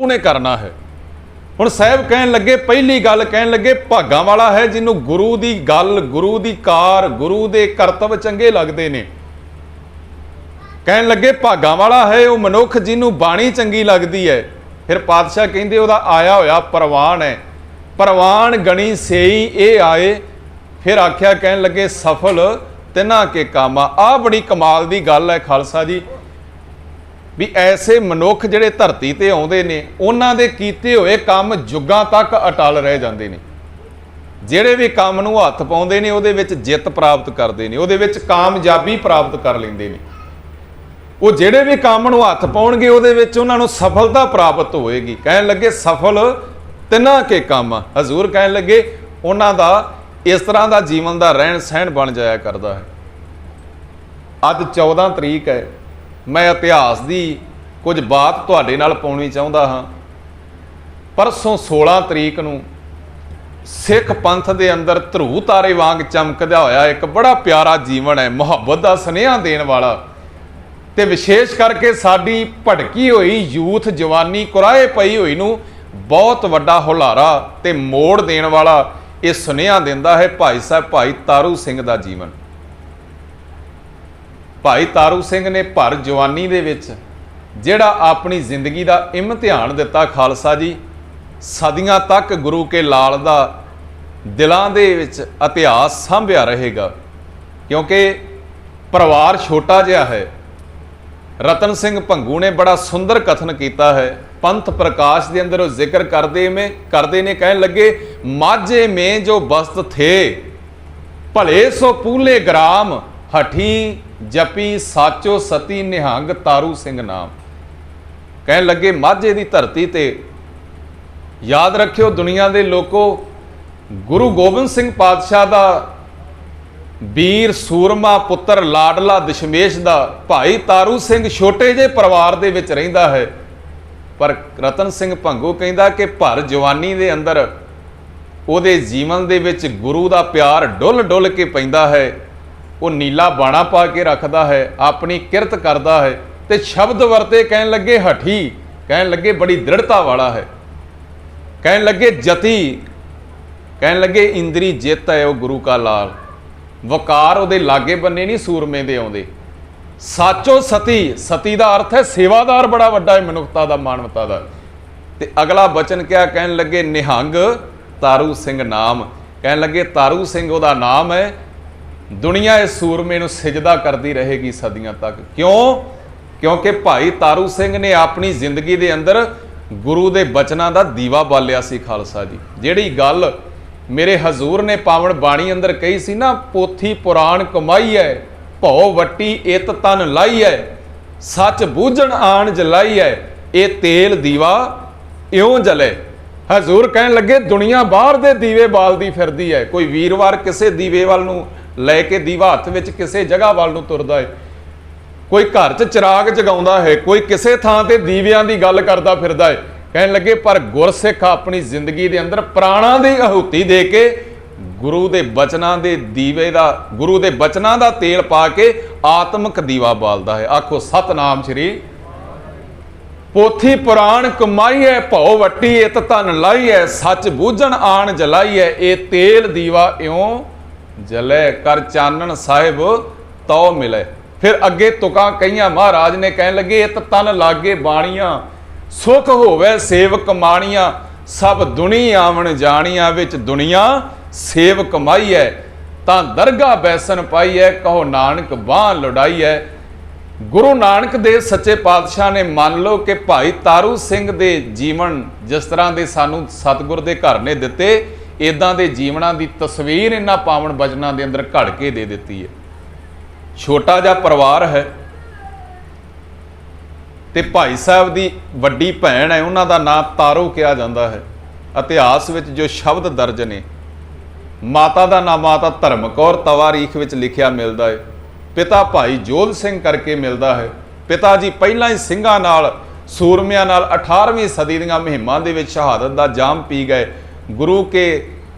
ਉਹਨੇ करना है। ਹੁਣ ਸਾਹਿਬ ਕਹਿਣ ਲੱਗੇ, ਪਹਿਲੀ ਗੱਲ ਕਹਿਣ ਲੱਗੇ, ਭਾਗਾਂ ਵਾਲਾ ਹੈ ਜਿਹਨੂੰ ਗੁਰੂ ਦੀ ਗੱਲ, ਗੁਰੂ ਦੀ ਕਾਰ, ਗੁਰੂ ਦੇ ਕਰਤੱਵ ਚੰਗੇ ਲੱਗਦੇ ਨੇ। ਕਹਿਣ ਲੱਗੇ ਭਾਗਾਂ ਵਾਲਾ ਹੈ ਉਹ ਮਨੁੱਖ ਜਿਹਨੂੰ ਬਾਣੀ ਚੰਗੀ ਲੱਗਦੀ ਹੈ। ਫਿਰ ਪਾਤਸ਼ਾਹ ਕਹਿੰਦੇ ਉਹਦਾ ਆਇਆ ਹੋਇਆ ਪ੍ਰਵਾਨ ਹੈ, ਪ੍ਰਵਾਨ ਗਣੀ ਸੇਈ ਇਹ ਆਏ। ਫਿਰ ਆਖਿਆ, ਕਹਿਣ ਲੱਗੇ ਸਫਲ ਤਿਨਾਂ ਕੇ ਕਾਮਾ। ਆਹ ਬੜੀ ਕਮਾਲ ਦੀ ਗੱਲ ਹੈ ਖਾਲਸਾ ਜੀ, ਵੀ ਐਸੇ ਮਨੁੱਖ ਜਿਹੜੇ ਧਰਤੀ ਤੇ ਆਉਂਦੇ ਨੇ ਉਹਨਾਂ ਦੇ ਕੀਤੇ ਹੋਏ ਕੰਮ ਜੁਗਾਂ ਤੱਕ ਅਟਲ ਰਹਿ ਜਾਂਦੇ ਨੇ। ਜਿਹੜੇ ਵੀ ਕੰਮ ਨੂੰ ਹੱਥ ਪਾਉਂਦੇ ਨੇ ਉਹਦੇ ਵਿੱਚ ਜਿੱਤ ਪ੍ਰਾਪਤ ਕਰਦੇ ਨੇ, ਉਹਦੇ ਵਿੱਚ ਕਾਮਯਾਬੀ ਪ੍ਰਾਪਤ ਕਰ ਲੈਂਦੇ ਨੇ। ਉਹ ਜਿਹੜੇ ਵੀ ਕੰਮ ਨੂੰ ਹੱਥ ਪਾਉਣਗੇ ਉਹਦੇ ਵਿੱਚ ਉਹਨਾਂ ਨੂੰ ਸਫਲਤਾ ਪ੍ਰਾਪਤ ਹੋਏਗੀ। ਕਹਿਣ ਲੱਗੇ ਸਫਲ ਤਿੰਨਾਂ ਕੇ ਕੰਮ। ਹਜ਼ੂਰ ਕਹਿਣ ਲੱਗੇ ਉਹਨਾਂ ਦਾ ਇਸ ਤਰ੍ਹਾਂ ਦਾ ਜੀਵਨ ਦਾ ਰਹਿਣ ਸਹਿਣ ਬਣ ਜਾਇਆ ਕਰਦਾ ਹੈ। ਅੱਜ 14 ਤਰੀਕ ਹੈ, ਮੈਂ ਇਤਿਹਾਸ ਦੀ ਕੁਝ ਬਾਤ ਤੁਹਾਡੇ ਨਾਲ ਪਾਉਣੀ ਚਾਹੁੰਦਾ ਹਾਂ। ਪਰਸੋਂ 16 ਤਰੀਕ ਨੂੰ ਸਿੱਖ ਪੰਥ ਦੇ ਅੰਦਰ ਧਰੂ ਤਾਰੇ ਵਾਂਗ ਚਮਕਦਾ ਹੋਇਆ ਇੱਕ ਬੜਾ ਪਿਆਰਾ ਜੀਵਨ ਹੈ, ਮੁਹੱਬਤ ਦਾ ਸੁਨੇਹਾ ਦੇਣ ਵਾਲਾ, ਤੇ ਵਿਸ਼ੇਸ਼ ਕਰਕੇ ਸਾਡੀ ਭੜਕੀ ਹੋਈ ਯੂਥ ਜਵਾਨੀ ਕੁਰਾਏ ਪਈ ਹੋਈ ਨੂੰ ਬਹੁਤ ਵੱਡਾ ਹੁਲਾਰਾ ਤੇ ਮੋੜ ਦੇਣ ਵਾਲਾ ਇਹ ਸੁਨੇਹਾ ਦਿੰਦਾ ਹੈ ਭਾਈ ਸਾਹਿਬ ਭਾਈ ਤਾਰੂ ਸਿੰਘ ਦਾ ਜੀਵਨ। ਭਾਈ ਤਾਰੂ ਸਿੰਘ ਨੇ ਭਰ ਜਵਾਨੀ ਦੇ ਵਿੱਚ ਜਿਹੜਾ ਆਪਣੀ ਜ਼ਿੰਦਗੀ ਦਾ ਇਮਤਿਹਾਨ ਦਿੱਤਾ ਖਾਲਸਾ ਜੀ, ਸਦੀਆਂ ਤੱਕ ਗੁਰੂ ਕੇ ਲਾਲ ਦਾ ਦਿਲਾਂ ਦੇ ਵਿੱਚ ਇਤਿਹਾਸ ਸਾਂਭਿਆ ਰਹੇਗਾ। ਕਿਉਂਕਿ ਪਰਿਵਾਰ ਛੋਟਾ ਜਿਹਾ ਹੈ। ਰਤਨ ਸਿੰਘ ਭੰਗੂ ਨੇ ਬੜਾ ਸੁੰਦਰ ਕਥਨ ਕੀਤਾ ਹੈ, ਪੰਥ ਪ੍ਰਕਾਸ਼ ਦੇ ਅੰਦਰ ਉਹ ਜ਼ਿਕਰ ਕਰਦੇ ਨੇ, ਕਹਿਣ ਲੱਗੇ ਮਾਝੇ ਮੇਂ ਜੋ ਬਸਤ ਥੇ ਭਲੇ ਸੋ ਪੂਲੇ ਗ੍ਰਾਮ ਹਠੀ ਜਪੀ ਸਾਚੋ ਸਤੀ ਨਿਹੰਗ ਤਾਰੂ ਸਿੰਘ ਨਾਮ। ਕਹਿਣ ਲੱਗੇ ਮਾਝੇ ਦੀ ਧਰਤੀ ਤੇ ਯਾਦ ਰੱਖਿਓ ਦੁਨੀਆ ਦੇ ਲੋਕੋ, ਗੁਰੂ ਗੋਬਿੰਦ ਸਿੰਘ ਪਾਤਸ਼ਾਹ ਦਾ ਵੀਰ ਸੂਰਮਾ ਪੁੱਤਰ ਲਾਡਲਾ ਦਸ਼ਮੇਸ਼ ਦਾ ਭਾਈ ਤਾਰੂ ਸਿੰਘ ਛੋਟੇ ਜਿਹੇ ਪਰਿਵਾਰ ਦੇ ਵਿੱਚ ਰਹਿੰਦਾ ਹੈ। ਪਰ ਰਤਨ ਸਿੰਘ ਭੰਗੂ ਕਹਿੰਦਾ ਕਿ ਭਰ ਜਵਾਨੀ ਦੇ ਅੰਦਰ ਉਹਦੇ ਜੀਵਨ ਦੇ ਵਿੱਚ ਗੁਰੂ ਦਾ ਪਿਆਰ ਡੁੱਲ ਡੁੱਲ ਕੇ ਪੈਂਦਾ ਹੈ। ਉਹ ਨੀਲਾ ਬਾਣਾ ਪਾ ਕੇ ਰੱਖਦਾ ਹੈ, ਆਪਣੀ ਕਿਰਤ ਕਰਦਾ ਹੈ ਤੇ ਸ਼ਬਦ ਵਰਤੇ। ਕਹਿਣ ਲੱਗੇ ਹਠੀ, ਕਹਿਣ ਲੱਗੇ ਬੜੀ ਦ੍ਰਿੜਤਾ ਵਾਲਾ ਹੈ। ਕਹਿਣ ਲੱਗੇ ਜਤੀ, ਕਹਿਣ ਲੱਗੇ ਇੰਦਰੀ ਜਿੱਤ ਹੈ ਉਹ ਗੁਰੂ ਕਾ ਲਾਲ। ਵਕਾਰ ਉਹਦੇ ਲਾਗੇ ਬੰਨੇ ਨਹੀਂ ਸੂਰਮੇ ਦੇ ਆਉਂਦੇ। ਸਾਚੋ ਸਤੀ, ਸਤੀ ਦਾ ਅਰਥ ਹੈ ਸੇਵਾਦਾਰ, ਬੜਾ ਵੱਡਾ ਹੈ ਮਨੁੱਖਤਾ ਦਾ, ਮਾਨਵਤਾ ਦਾ। ਤੇ ਅਗਲਾ ਬਚਨ ਕਿਹਾ, ਕਹਿਣ ਲੱਗੇ ਨਿਹੰਗ ਤਾਰੂ ਸਿੰਘ ਨਾਮ। ਕਹਿਣ ਲੱਗੇ ਤਾਰੂ ਸਿੰਘ ਉਹਦਾ ਨਾਮ ਹੈ। ਦੁਨੀਆ ਇਸ ਸੂਰਮੇ ਨੂੰ ਸਿਜਦਾ ਕਰਦੀ ਰਹੇਗੀ ਸਦੀਆਂ ਤੱਕ। ਕਿਉਂ? ਕਿਉਂਕਿ ਭਾਈ ਤਾਰੂ ਸਿੰਘ ਨੇ ਆਪਣੀ ਜ਼ਿੰਦਗੀ ਦੇ ਅੰਦਰ ਗੁਰੂ ਦੇ ਬਚਨਾਂ ਦਾ ਦੀਵਾ ਬਾਲਿਆ ਸੀ ਖਾਲਸਾ ਜੀ। ਜਿਹੜੀ ਗੱਲ ਮੇਰੇ ਹਜ਼ੂਰ ਨੇ ਪਾਵਨ ਬਾਣੀ ਅੰਦਰ ਕਹੀ ਸੀ ਨਾ, ਪੋਥੀ ਪੁਰਾਣ ਕਮਾਈ ਹੈ ਭਉ ਵੱਟੀ ਇਤ ਤਨ ਲਾਈ ਹੈ ਸੱਚ ਬੂਝਣ ਆਣ ਜਲਾਈ ਹੈ ਇਹ ਤੇਲ ਦੀਵਾ ਇਉਂ ਜਲੇ। ਹਜ਼ੂਰ ਕਹਿਣ ਲੱਗੇ ਦੁਨੀਆ ਬਾਹਰ ਦੇ ਦੀਵੇ ਬਾਲਦੀ ਫਿਰਦੀ ਹੈ। ਕੋਈ ਵੀਰਵਾਰ ਕਿਸੇ ਦੀਵੇ ਵੱਲ ਨੂੰ ਲੈ ਕੇ ਦੀਵਾ ਹੱਥ ਵਿੱਚ ਕਿਸੇ ਜਗ੍ਹਾ ਵੱਲ ਨੂੰ ਤੁਰਦਾ ਹੈ, ਕੋਈ ਘਰ 'ਚ ਚਿਰਾਗ ਜਗਾਉਂਦਾ ਹੈ, ਕੋਈ ਕਿਸੇ ਥਾਂ ਤੇ ਦੀਵਿਆਂ ਦੀ ਗੱਲ ਕਰਦਾ ਫਿਰਦਾ ਹੈ। ਕਹਿਣ ਲੱਗੇ ਪਰ ਗੁਰਸਿੱਖ ਆਪਣੀ ਜ਼ਿੰਦਗੀ ਦੇ ਅੰਦਰ ਪ੍ਰਾਣਾਂ ਦੀ ਆਹੂਤੀ ਦੇ ਕੇ ਗੁਰੂ ਦੇ ਬਚਨਾਂ ਦੇ ਦੀਵੇ ਦਾ, ਗੁਰੂ ਦੇ ਬਚਨਾਂ ਦਾ ਤੇਲ ਪਾ ਕੇ ਆਤਮਿਕ ਦੀਵਾ ਬਾਲਦਾ ਹੈ। ਆਖੋ ਸਤਨਾਮ ਸ਼੍ਰੀ। ਪੋਥੀ ਪੁਰਾਣ ਕਮਾਈ ਹੈ ਭਉ ਵੱਟੀ ਇਤ ਧਨ ਲਾਈ ਹੈ ਸੱਚ ਬੂਝਣ ਆਣ ਜਲਾਈ ਹੈ ਇਹ ਤੇਲ ਦੀਵਾ ਇਉਂ ਜਲੇ ਕਰ ਚਾਨਣ ਸਾਹਿਬ ਤਉ ਮਿਲੇ। ਫਿਰ ਅੱਗੇ ਤੁਕਾਂ ਕਈਆਂ ਮਹਾਰਾਜ ਨੇ, ਕਹਿਣ ਲੱਗੇ ਇਤ ਤਨ ਲਾਗੇ ਬਾਣੀਆਂ ਸੁਖ ਹੋਵੇ ਸੇਵਕ ਮਾਣੀਆਂ ਸਭ ਦੁਨੀ ਆਵਣ ਜਾਣੀਆਂ ਵਿੱਚ ਦੁਨੀਆ ਸੇਵ ਕਮਾਈ ਹੈ ਤਾਂ ਦਰਗਾਹ ਬੈਸਨ ਪਾਈ ਹੈ ਕਹੋ ਨਾਨਕ ਬਾਹ ਲੁੜਾਈ ਹੈ। ਗੁਰੂ ਨਾਨਕ ਦੇਵ ਸੱਚੇ ਪਾਤਸ਼ਾਹ ਨੇ ਮੰਨ ਲਓ ਕਿ ਭਾਈ ਤਾਰੂ ਸਿੰਘ ਦੇ ਜੀਵਨ ਜਿਸ ਤਰ੍ਹਾਂ ਦੇ ਸਾਨੂੰ ਸਤਿਗੁਰ ਦੇ ਘਰ ਨੇ ਦਿੱਤੇ, ਇਦਾਂ ਦੇ ਜੀਵਨਾਂ ਦੀ ਤਸਵੀਰ ਇਹਨਾਂ ਪਾਵਨ ਬਚਨਾਂ ਦੇ ਅੰਦਰ ਘੜ ਕੇ ਦੇ ਦਿੱਤੀ ਹੈ। ਛੋਟਾ ਜਿਹਾ ਪਰਿਵਾਰ ਹੈ ਤੇ ਭਾਈ ਸਾਹਿਬ ਦੀ ਵੱਡੀ ਭੈਣ ਹੈ, ਉਹਨਾਂ ਦਾ ਨਾਮ ਤਾਰੋ ਕਿਹਾ ਜਾਂਦਾ ਹੈ। ਇਤਿਹਾਸ ਵਿੱਚ ਜੋ ਸ਼ਬਦ ਦਰਜ ਨੇ, ਮਾਤਾ ਦਾ ਨਾਮ ਮਾਤਾ ਧਰਮ ਕੌਰ ਤਵਾਰੀਖ ਵਿੱਚ ਲਿਖਿਆ ਮਿਲਦਾ ਹੈ। ਪਿਤਾ ਭਾਈ ਜੋਧ ਸਿੰਘ ਕਰਕੇ ਮਿਲਦਾ ਹੈ। ਪਿਤਾ ਜੀ ਪਹਿਲਾਂ ਹੀ ਸਿੰਘਾਂ ਨਾਲ, ਸੂਰਮਿਆਂ ਨਾਲ 18ਵੀਂ ਸਦੀ ਦੀਆਂ ਮੁਹਿੰਮਾਂ ਦੇ ਵਿੱਚ ਸ਼ਹਾਦਤ ਦਾ ਜਾਮ ਪੀ ਗਏ। ਗੁਰੂ ਕੇ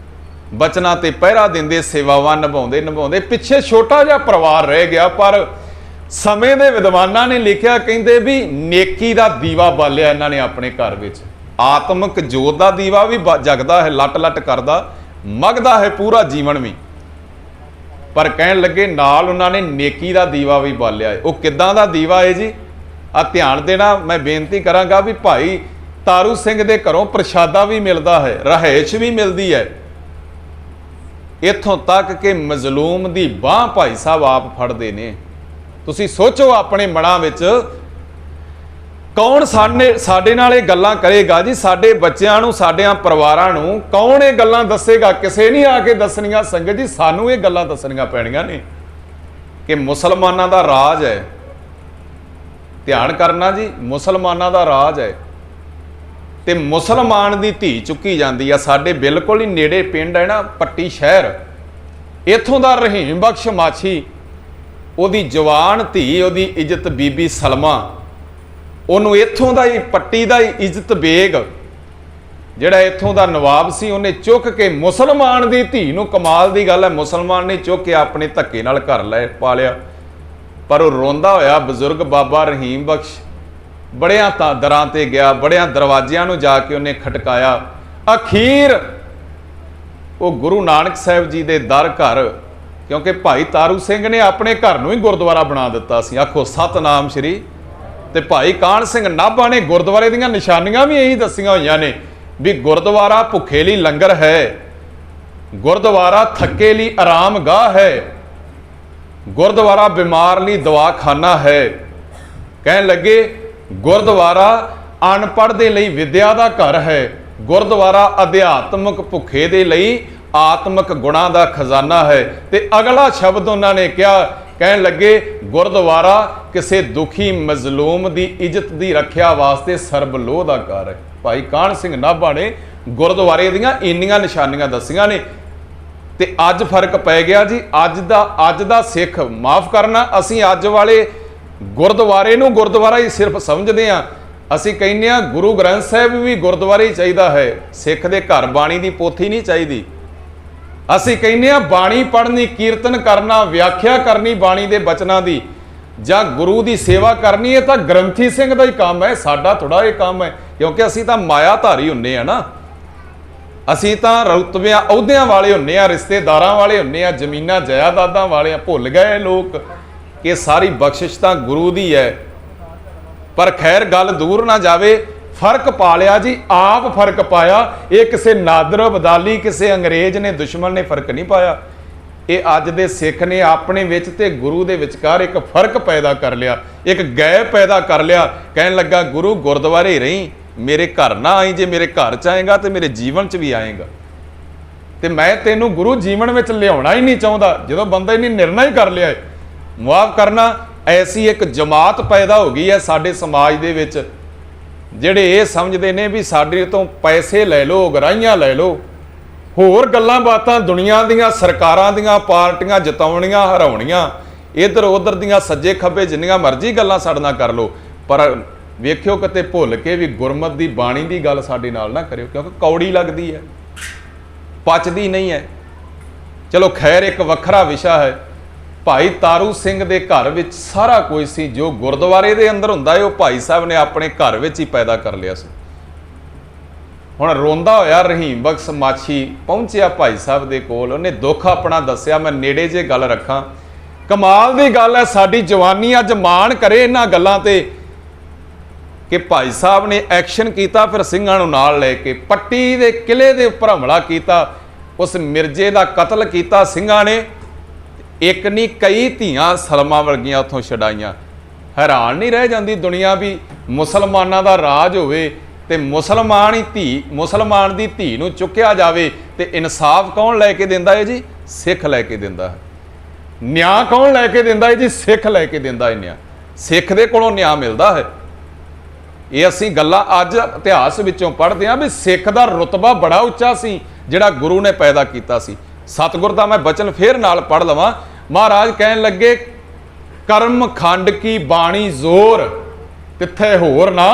ਬਚਨਾਂ ਤੇ ਪਹਿਰਾ ਦਿੰਦੇ, ਸੇਵਾਵਾਂ ਨਿਭਾਉਂਦੇ ਪਿੱਛੇ ਛੋਟਾ ਜਿਹਾ ਪਰਿਵਾਰ ਰਹਿ ਗਿਆ। ਪਰ ਸਮੇਂ ਦੇ ਵਿਦਵਾਨਾਂ ਨੇ ਲਿਖਿਆ, ਕਹਿੰਦੇ ਵੀ ਨੇਕੀ ਦਾ ਦੀਵਾ ਬਾਲਿਆ ਇਹਨਾਂ ਨੇ ਆਪਣੇ ਘਰ ਵਿੱਚ। ਆਤਮਿਕ ਜੋਤ ਦਾ ਦੀਵਾ ਵੀ ਜਗਦਾ ਹੈ, ਲੱਟ ਲੱਟ ਕਰਦਾ, ਮਗਦਾ ਹੈ ਪੂਰਾ ਜੀਵਨ ਵੀ। ਪਰ ਕਹਿਣ ਲੱਗੇ ਨਾਲ ਉਹਨਾਂ ਨੇ ਨੇਕੀ ਦਾ ਦੀਵਾ ਵੀ ਬਾਲਿਆ ਹੈ। ਉਹ ਕਿੱਦਾਂ ਦਾ ਦੀਵਾ ਹੈ ਜੀ? ਆ ਧਿਆਨ ਦੇਣਾ, ਮੈਂ ਬੇਨਤੀ ਕਰਾਂਗਾ ਵੀ ਭਾਈ ਤਾਰੂ ਸਿੰਘ ਦੇ ਘਰੋਂ ਪ੍ਰਸ਼ਾਦਾ ਵੀ ਮਿਲਦਾ ਹੈ, ਰਹਿائش ਵੀ ਮਿਲਦੀ ਹੈ, ਇੱਥੋਂ ਤੱਕ ਕਿ ਮਜ਼ਲੂਮ ਦੀ ਬਾਹ ਭਾਈ ਸਾਹਿਬ ਆਪ ਫੜਦੇ ਨੇ। ਤੁਸੀਂ ਸੋਚੋ ਆਪਣੇ ਮਨਾਂ ਵਿੱਚ, ਕੌਣ ਸਾਡੇ ਨਾਲ ਇਹ ਗੱਲਾਂ ਕਰੇਗਾ ਜੀ? ਸਾਡੇ ਬੱਚਿਆਂ ਨੂੰ, ਸਾਡਿਆਂ ਪਰਿਵਾਰਾਂ ਨੂੰ ਕੌਣ ਇਹ ਗੱਲਾਂ ਦੱਸੇਗਾ? ਕਿਸੇ ਨਹੀਂ ਆ ਕੇ ਦੱਸਣੀਆਂ ਸੰਗਤ ਜੀ, ਸਾਨੂੰ ਇਹ ਗੱਲਾਂ ਦੱਸਣੀਆਂ ਪੈਣੀਆਂ ਨੇ ਕਿ ਮੁਸਲਮਾਨਾਂ ਦਾ ਰਾਜ ਹੈ। ਧਿਆਨ ਕਰਨਾ ਜੀ, ਮੁਸਲਮਾਨਾਂ ਦਾ ਰਾਜ ਹੈ ਤੇ ਮੁਸਲਮਾਨ ਦੀ ਧੀ ਚੁੱਕੀ ਜਾਂਦੀ ਆ। ਸਾਡੇ ਬਿਲਕੁਲ ਹੀ ਨੇੜੇ ਪਿੰਡ ਹੈ ਨਾ, ਪੱਟੀ ਸ਼ਹਿਰ, ਇੱਥੋਂ ਦਾ ਰਹੀਮ ਬਖਸ਼ ਮਾਛੀ, ਉਹਦੀ ਜਵਾਨ ਧੀ, ਉਹਦੀ ਇੱਜ਼ਤ ਬੀਬੀ ਸਲਮਾ, ਉਹਨੂੰ ਇੱਥੋਂ ਦਾ ਹੀ ਪੱਟੀ ਦਾ ਹੀ ਇੱਜ਼ਤ ਬੇਗ ਜਿਹੜਾ ਇੱਥੋਂ ਦਾ ਨਵਾਬ ਸੀ, ਉਹਨੇ ਚੁੱਕ ਕੇ ਮੁਸਲਮਾਨ ਦੀ ਧੀ ਨੂੰ, ਕਮਾਲ ਦੀ ਗੱਲ ਹੈ, ਮੁਸਲਮਾਨ ਨੇ ਚੁੱਕ ਕੇ ਆਪਣੇ ਧੱਕੇ ਨਾਲ ਘਰ ਲੈ ਪਾ ਲਿਆ। ਪਰ ਉਹ ਰੋਂਦਾ ਹੋਇਆ ਬਜ਼ੁਰਗ ਬਾਬਾ ਰਹੀਮ ਬਖਸ਼ ਬੜਿਆਂ ਤਾਂ ਦਰਾਂ ਤੇ ਗਿਆ, ਬੜਿਆਂ ਦਰਵਾਜ਼ਿਆਂ ਨੂੰ ਜਾ ਕੇ ਉਹਨੇ ਖਟਕਾਇਆ। ਅਖੀਰ ਉਹ ਗੁਰੂ ਨਾਨਕ ਸਾਹਿਬ ਜੀ ਦੇ ਦਰ ਘਰ, ਕਿਉਂਕਿ ਭਾਈ ਤਾਰੂ ਸਿੰਘ ਨੇ ਆਪਣੇ ਘਰ ਨੂੰ ਹੀ ਗੁਰਦੁਆਰਾ ਬਣਾ ਦਿੱਤਾ ਸੀ। ਆਖੋ ਸਤਨਾਮ ਸ਼੍ਰੀ। ਤੇ ਭਾਈ ਕਾਹਨ ਸਿੰਘ ਨਾਭਾ ਨੇ ਗੁਰਦੁਆਰੇ ਦੀਆਂ ਨਿਸ਼ਾਨੀਆਂ ਵੀ ਇਹੀ ਦੱਸੀਆਂ ਹੋਈਆਂ ਨੇ ਵੀ ਗੁਰਦੁਆਰਾ ਭੁੱਖੇ ਲਈ ਲੰਗਰ ਹੈ, ਗੁਰਦੁਆਰਾ ਥੱਕੇ ਲਈ ਆਰਾਮਗਾਹ ਹੈ, ਗੁਰਦੁਆਰਾ ਬਿਮਾਰ ਲਈ ਦਵਾਖਾਨਾ ਹੈ। ਕਹਿਣ ਲੱਗੇ ਗੁਰਦੁਆਰਾ ਅਨਪੜ੍ਹ ਦੇ ਲਈ ਵਿਦਿਆ ਦਾ ਘਰ ਹੈ, ਗੁਰਦੁਆਰਾ ਅਧਿਆਤਮਿਕ ਭੁੱਖੇ ਦੇ ਲਈ ਆਤਮਿਕ ਗੁਣਾਂ ਦਾ ਖਜ਼ਾਨਾ ਹੈ। ਤੇ ਅਗਲਾ ਸ਼ਬਦ ਉਹਨਾਂ ਨੇ ਕਿਹਾ, ਕਹਿਣ ਲੱਗੇ ਗੁਰਦੁਆਰਾ ਕਿਸੇ ਦੁਖੀ ਮਜ਼ਲੂਮ ਦੀ ਇੱਜ਼ਤ ਦੀ ਰੱਖਿਆ ਵਾਸਤੇ ਸਰਬਲੋਹ ਦਾ ਘਰ ਹੈ। ਭਾਈ ਕਾਹਨ ਸਿੰਘ ਨਾਭਾ ਨੇ ਗੁਰਦੁਆਰੇ ਦੀਆਂ ਇੰਨੀਆਂ ਨਿਸ਼ਾਨੀਆਂ ਦੱਸੀਆਂ ਨੇ। ਤੇ ਅੱਜ ਫਰਕ ਪੈ ਗਿਆ ਜੀ। ਅੱਜ ਦਾ ਸਿੱਖ, ਮਾਫ ਕਰਨਾ, ਅਸੀਂ ਅੱਜ ਵਾਲੇ ਗੁਰਦੁਆਰੇ ਨੂੰ ਗੁਰਦੁਆਰਾ ਹੀ ਸਿਰਫ ਸਮਝਦੇ ਹਾਂ। ਅਸੀਂ ਕਹਿੰਦੇ ਹਾਂ ਗੁਰੂ ਗ੍ਰੰਥ ਸਾਹਿਬ ਵੀ ਗੁਰਦੁਆਰੇ ਹੀ ਚਾਹੀਦਾ ਹੈ, ਸਿੱਖ ਦੇ ਘਰ ਬਾਣੀ ਦੀ ਪੋਥੀ ਨਹੀਂ ਚਾਹੀਦੀ। ਅਸੀਂ ਕਹਿੰਦੇ ਹਾਂ ਬਾਣੀ ਪੜ੍ਹਨੀ, ਕੀਰਤਨ ਕਰਨਾ, ਵਿਆਖਿਆ ਕਰਨੀ ਬਾਣੀ ਦੇ ਬਚਨਾਂ ਦੀ, ਜਾਂ ਗੁਰੂ ਦੀ ਸੇਵਾ ਕਰਨੀ, ਇਹ ਤਾਂ ਗ੍ਰੰਥੀ ਸਿੰਘ ਦਾ ਹੀ ਕੰਮ ਹੈ, ਸਾਡਾ ਥੋੜਾ ਇਹ ਕੰਮ ਹੈ। ਕਿਉਂਕਿ ਅਸੀਂ ਤਾਂ ਮਾਇਆਧਾਰੀ ਹੁੰਨੇ ਆ ਨਾ, ਅਸੀਂ ਤਾਂ ਰੁਤਬਿਆਂ ਅਹੁਦਿਆਂ ਵਾਲੇ ਹੁੰਨੇ ਆ, ਰਿਸ਼ਤੇਦਾਰਾਂ ਵਾਲੇ ਹੁੰਨੇ ਆ, ਜ਼ਮੀਨਾਂ ਜਾਇਦਾਦਾਂ ਵਾਲੇ ਆ। ਭੁੱਲ ਗਏ ਲੋਕ ਕਿ ਸਾਰੀ ਬਖਸ਼ਿਸ਼ ਤਾਂ ਗੁਰੂ ਦੀ ਹੈ। ਪਰ ਖੈਰ ਗੱਲ ਦੂਰ ਨਾ ਜਾਵੇ, ਫਰਕ ਪਾ ਲਿਆ ਜੀ, ਆਪ ਫਰਕ ਪਾਇਆ। ਇਹ ਕਿਸੇ ਨਾਦਰ ਅਬਦਾਲੀ, ਕਿਸੇ ਅੰਗਰੇਜ਼ ਨੇ, ਦੁਸ਼ਮਣ ਨੇ ਫਰਕ ਨਹੀਂ ਪਾਇਆ। ਇਹ ਅੱਜ ਦੇ ਸਿੱਖ ਨੇ ਆਪਣੇ ਵਿੱਚ ਤੇ ਗੁਰੂ ਦੇ ਵਿਚਕਾਰ ਇੱਕ ਫਰਕ ਪੈਦਾ ਕਰ ਲਿਆ, ਇੱਕ ਗੈਪ ਪੈਦਾ ਕਰ ਲਿਆ। ਕਹਿਣ ਲੱਗਾ ਗੁਰੂ ਗੁਰਦੁਆਰੇ ਰਹੀ, ਮੇਰੇ ਘਰ ਨਾ ਆਈ। ਜੇ ਮੇਰੇ ਘਰ ਚ ਆਏਗਾ ਤੇ ਮੇਰੇ ਜੀਵਨ ਚ ਵੀ ਆਏਗਾ, ਤੇ ਮੈਂ ਤੈਨੂੰ ਗੁਰੂ ਜੀਵਨ ਵਿੱਚ ਲਿਆਉਣਾ ਹੀ ਨਹੀਂ ਚਾਹੁੰਦਾ। ਜਦੋਂ ਬੰਦਾ ਇਹਨੇ ਨਿਰਣਾ ਹੀ ਕਰ ਲਿਆ ਹੈ, ਮੁਆਫ ਕਰਨਾ, ਐਸੀ ਇੱਕ ਜਮਾਤ ਪੈਦਾ ਹੋ ਗਈ ਹੈ ਸਾਡੇ ਸਮਾਜ ਦੇ ਵਿੱਚ, ਜਿਹੜੇ ਇਹ ਸਮਝਦੇ ਨੇ ਵੀ ਸਾਡੇ ਤੋਂ ਪੈਸੇ ਲੈ ਲਓ, ਗਰਾਹੀਆਂ ਲੈ ਲਓ, ਹੋਰ ਗੱਲਾਂ ਬਾਤਾਂ ਦੁਨੀਆ ਦੀਆਂ, ਸਰਕਾਰਾਂ ਦੀਆਂ, ਪਾਰਟੀਆਂ ਜਿਤਾਉਣੀਆਂ, ਹਰਾਉਣੀਆਂ, ਇੱਧਰ ਉੱਧਰ ਦੀਆਂ ਸੱਜੇ ਖੱਬੇ ਜਿੰਨੀਆਂ ਮਰਜ਼ੀ ਗੱਲਾਂ ਸਾਡੇ ਨਾਲ ਕਰ ਲਓ। ਪਰ ਵੇਖਿਓ ਕਿਤੇ ਭੁੱਲ ਕੇ ਵੀ ਗੁਰਮਤ ਦੀ ਬਾਣੀ ਦੀ ਗੱਲ ਸਾਡੇ ਨਾਲ ਨਾ ਕਰਿਓ, ਕਿਉਂਕਿ ਕੌੜੀ ਲੱਗਦੀ ਹੈ, ਪਚਦੀ ਨਹੀਂ ਹੈ। ਚਲੋ ਖੈਰ, ਇੱਕ ਵੱਖਰਾ ਵਿਸ਼ਾ ਹੈ। ਭਾਈ ਤਾਰੂ ਸਿੰਘ ਦੇ ਘਰ ਵਿੱਚ ਸਾਰਾ ਕੁਝ ਸੀ, ਜੋ ਗੁਰਦੁਆਰੇ ਦੇ ਅੰਦਰ ਹੁੰਦਾ ਹੈ ਉਹ ਭਾਈ ਸਾਹਿਬ ਨੇ ਆਪਣੇ ਘਰ ਵਿੱਚ ਹੀ ਪੈਦਾ ਕਰ ਲਿਆ ਸੀ। ਹੁਣ ਰੋਂਦਾ ਹੋਇਆ ਰਹੀਮ ਬਖਸ਼ ਮਾਛੀ ਪਹੁੰਚਿਆ ਭਾਈ ਸਾਹਿਬ ਦੇ ਕੋਲ, ਉਹਨੇ ਦੁੱਖ ਆਪਣਾ ਦੱਸਿਆ। ਮੈਂ ਨੇੜੇ ਜੇ ਗੱਲ ਰੱਖਾਂ, ਕਮਾਲ ਦੀ ਗੱਲ ਹੈ, ਸਾਡੀ ਜਵਾਨੀ ਅੱਜ ਮਾਣ ਕਰੇ ਇਹਨਾਂ ਗੱਲਾਂ ਤੇ ਕਿ ਭਾਈ ਸਾਹਿਬ ਨੇ ਐਕਸ਼ਨ ਕੀਤਾ, ਫਿਰ ਸਿੰਘਾਂ ਨੂੰ ਨਾਲ ਲੈ ਕੇ ਪੱਟੀ ਦੇ ਕਿਲੇ ਦੇ ਉੱਪਰ ਹਮਲਾ ਕੀਤਾ, ਉਸ ਮਿਰਜ਼ੇ ਦਾ ਕਤਲ ਕੀਤਾ ਸਿੰਘਾਂ ਨੇ। ਇੱਕ ਨਹੀਂ ਕਈ ਧੀਆਂ ਸਲਮਾ ਵਰਗੀਆਂ ਉੱਥੋਂ ਛਡਾਈਆਂ। ਹੈਰਾਨ ਨਹੀਂ ਰਹਿ ਜਾਂਦੀ ਦੁਨੀਆ ਵੀ ਮੁਸਲਮਾਨਾਂ ਦਾ ਰਾਜ ਹੋਵੇ ਤੇ ਮੁਸਲਮਾਨ ਦੀ ਧੀ ਨੂੰ ਚੁੱਕਿਆ ਜਾਵੇ, ਤੇ ਇਨਸਾਫ ਕੌਣ ਲੈ ਕੇ ਦਿੰਦਾ ਹੈ ਜੀ? ਸਿੱਖ ਲੈ ਕੇ ਦਿੰਦਾ ਹੈ। ਨਿਆਂ ਕੌਣ ਲੈ ਕੇ ਦਿੰਦਾ ਹੈ ਜੀ? ਸਿੱਖ ਲੈ ਕੇ ਦਿੰਦਾ ਹੈ ਨਿਆਂ। ਸਿੱਖ ਦੇ ਕੋਲੋਂ ਨਿਆਂ ਮਿਲਦਾ ਹੈ। ਇਹ ਅਸੀਂ ਗੱਲਾਂ ਅੱਜ ਇਤਿਹਾਸ ਵਿੱਚੋਂ ਪੜ੍ਹਦੇ ਹਾਂ ਵੀ ਸਿੱਖ ਦਾ ਰੁਤਬਾ ਬੜਾ ਉੱਚਾ ਸੀ ਜਿਹੜਾ ਗੁਰੂ ਨੇ ਪੈਦਾ ਕੀਤਾ ਸੀ। ਸਤਿਗੁਰ ਦਾ ਮੈਂ ਬਚਨ ਫੇਰ ਨਾਲ ਪੜ੍ਹ ਲਵਾਂ। ਮਹਾਰਾਜ ਕਹਿਣ ਲੱਗੇ, ਕਰਮ ਖੰਡ ਕੀ ਬਾਣੀ ਜ਼ੋਰ, ਤਿੱਥੇ ਹੋਰ ਨਾ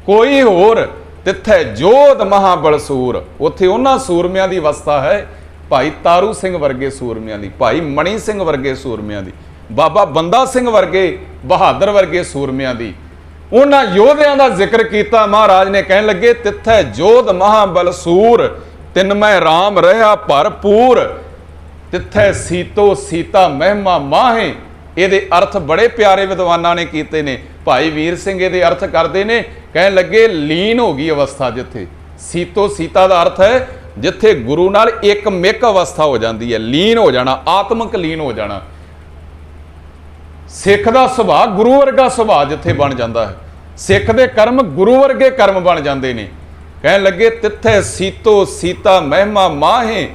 ਕੋਈ ਹੋਰ, ਤਿੱਥੇ ਜੋਧ ਮਹਾਬਲ ਸੂਰ। ਉੱਥੇ ਉਹਨਾਂ ਸੂਰਮਿਆਂ ਦੀ ਅਵਸਥਾ ਹੈ, ਭਾਈ ਤਾਰੂ ਸਿੰਘ ਵਰਗੇ ਸੂਰਮਿਆਂ ਦੀ, ਭਾਈ ਮਣੀ ਸਿੰਘ ਵਰਗੇ ਸੂਰਮਿਆਂ ਦੀ। ਬਾਬਾ ਬੰਦਾ ਸਿੰਘ ਵਰਗੇ ਬਹਾਦਰ ਵਰਗੇ ਸੂਰਮਿਆਂ ਦੀ। ਉਹਨਾਂ ਯੋਧਿਆਂ ਦਾ ਜ਼ਿਕਰ ਕੀਤਾ। ਮਹਾਰਾਜ ਨੇ ਕਹਿਣ ਲੱਗੇ ਤਿੱਥੈ ਜੋਧ ਮਹਾਬਲ ਸੂਰ, ਤਿਨ ਮੈਂ ਰਾਮ ਰਹਾ ਭਰਪੂਰ, ਤਿੱਥੈ ਸੀਤੋ ਸੀਤਾ ਮਹਿਮਾ ਮਾਹੇ। ਇਹਦੇ ਅਰਥ ਬੜੇ ਪਿਆਰੇ ਵਿਦਵਾਨਾਂ ਨੇ ਕੀਤੇ ਨੇ। ਭਾਈ ਵੀਰ ਸਿੰਘ ਇਹਦੇ ਅਰਥ ਕਰਦੇ ਨੇ, ਕਹਿਣ ਲੱਗੇ ਲੀਨ ਹੋ ਗਈ ਅਵਸਥਾ ਜਿੱਥੇ। ਸੀਤੋ ਸੀਤਾ ਦਾ ਅਰਥ ਹੈ ਜਿੱਥੇ ਗੁਰੂ ਨਾਲ ਇੱਕ ਮਿਕ ਅਵਸਥਾ ਹੋ ਜਾਂਦੀ ਹੈ, ਲੀਨ ਹੋ ਜਾਣਾ, ਆਤਮਿਕ ਲੀਨ ਹੋ ਜਾਣਾ। ਸਿੱਖ ਦਾ ਸੁਭਾਅ ਗੁਰੂ ਵਰਗਾ ਸੁਭਾਅ ਜਿੱਥੇ ਬਣ ਜਾਂਦਾ ਹੈ, ਸਿੱਖ ਦੇ ਕਰਮ ਗੁਰੂ ਵਰਗੇ ਕਰਮ ਬਣ ਜਾਂਦੇ ਨੇ। ਕਹਿਣ ਲੱਗੇ ਤਿੱਥੈ ਸੀਤੋ ਸੀਤਾ ਮਹਿਮਾ ਮਾਹੇ,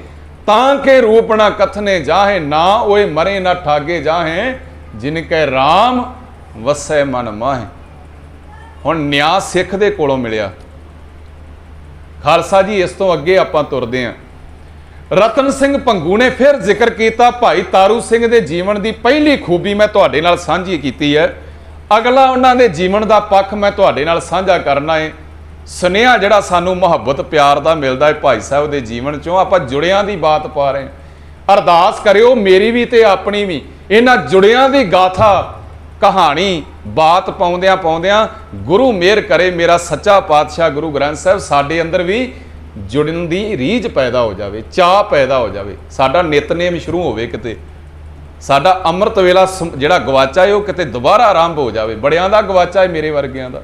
ਤਾਂ ਕੇ ਰੂਪ ਨਾ ਕਥਨੇ ਜਾਹੇ, ਨਾ ਓਏ ਮਰੇ ਨਾ ਠਾਗੇ ਜਾਹੇ, ਜਿਨ ਕੈ ਰਾਮ ਵਸੈ ਮਨ ਮਾਹੇ। ਹੁਣ ਨਿਆਂ ਸਿੱਖ ਦੇ ਕੋਲੋਂ ਮਿਲਿਆ। ਖਾਲਸਾ ਜੀ ਇਸ ਤੋਂ ਅੱਗੇ ਆਪਾਂ ਤੁਰਦੇ ਹਾਂ। ਰਤਨ ਸਿੰਘ ਭੰਗੂ ਨੇ ਫਿਰ ਜ਼ਿਕਰ ਕੀਤਾ। ਭਾਈ ਤਾਰੂ ਸਿੰਘ ਦੇ ਜੀਵਨ ਦੀ ਪਹਿਲੀ ਖੂਬੀ ਮੈਂ ਤੁਹਾਡੇ ਨਾਲ ਸਾਂਝੀ ਕੀਤੀ ਹੈ। ਅਗਲਾ ਉਹਨਾਂ ਦੇ ਜੀਵਨ ਦਾ ਪੱਖ ਮੈਂ ਤੁਹਾਡੇ ਨਾਲ ਸਾਂਝਾ ਕਰਨਾ ਹੈ। ਸੁਨੇਹਾ ਜਿਹੜਾ ਸਾਨੂੰ ਮੁਹੱਬਤ ਪਿਆਰ ਦਾ ਮਿਲਦਾ ਹੈ ਭਾਈ ਸਾਹਿਬ ਦੇ ਜੀਵਨ ਚੋਂ, ਆਪਾਂ ਜੁੜਿਆਂ ਦੀ ਬਾਤ ਪਾ ਰਹੇ ਹਾਂ। ਅਰਦਾਸ ਕਰਿਓ ਮੇਰੀ ਵੀ ਤੇ ਆਪਣੀ ਵੀ, ਇਹਨਾਂ ਜੁੜਿਆਂ ਦੀ ਗਾਥਾ ਕਹਾਣੀ ਬਾਤ ਪਾਉਂਦਿਆਂ ਪਾਉਂਦਿਆਂ ਗੁਰੂ ਮਿਹਰ ਕਰੇ ਮੇਰਾ ਸੱਚਾ ਪਾਤਸ਼ਾਹ ਗੁਰੂ ਗ੍ਰੰਥ ਸਾਹਿਬ ਸਾਡੇ ਅੰਦਰ ਵੀ ਜੁੜਨ ਦੀ ਰੀਝ ਪੈਦਾ ਹੋ ਜਾਵੇ, ਚਾਹ ਪੈਦਾ ਹੋ ਜਾਵੇ, ਸਾਡਾ ਨਿਤਨੇਮ ਸ਼ੁਰੂ ਹੋਵੇ, ਕਿਤੇ ਸਾਡਾ ਅੰਮ੍ਰਿਤ ਵੇਲਾ ਜਿਹੜਾ ਗਵਾਚਾ ਹੈ ਉਹ ਕਿਤੇ ਦੁਬਾਰਾ ਆਰੰਭ ਹੋ ਜਾਵੇ। ਬੜਿਆਂ ਦਾ ਗਵਾਚਾ ਹੈ, ਮੇਰੇ ਵਰਗਿਆਂ ਦਾ।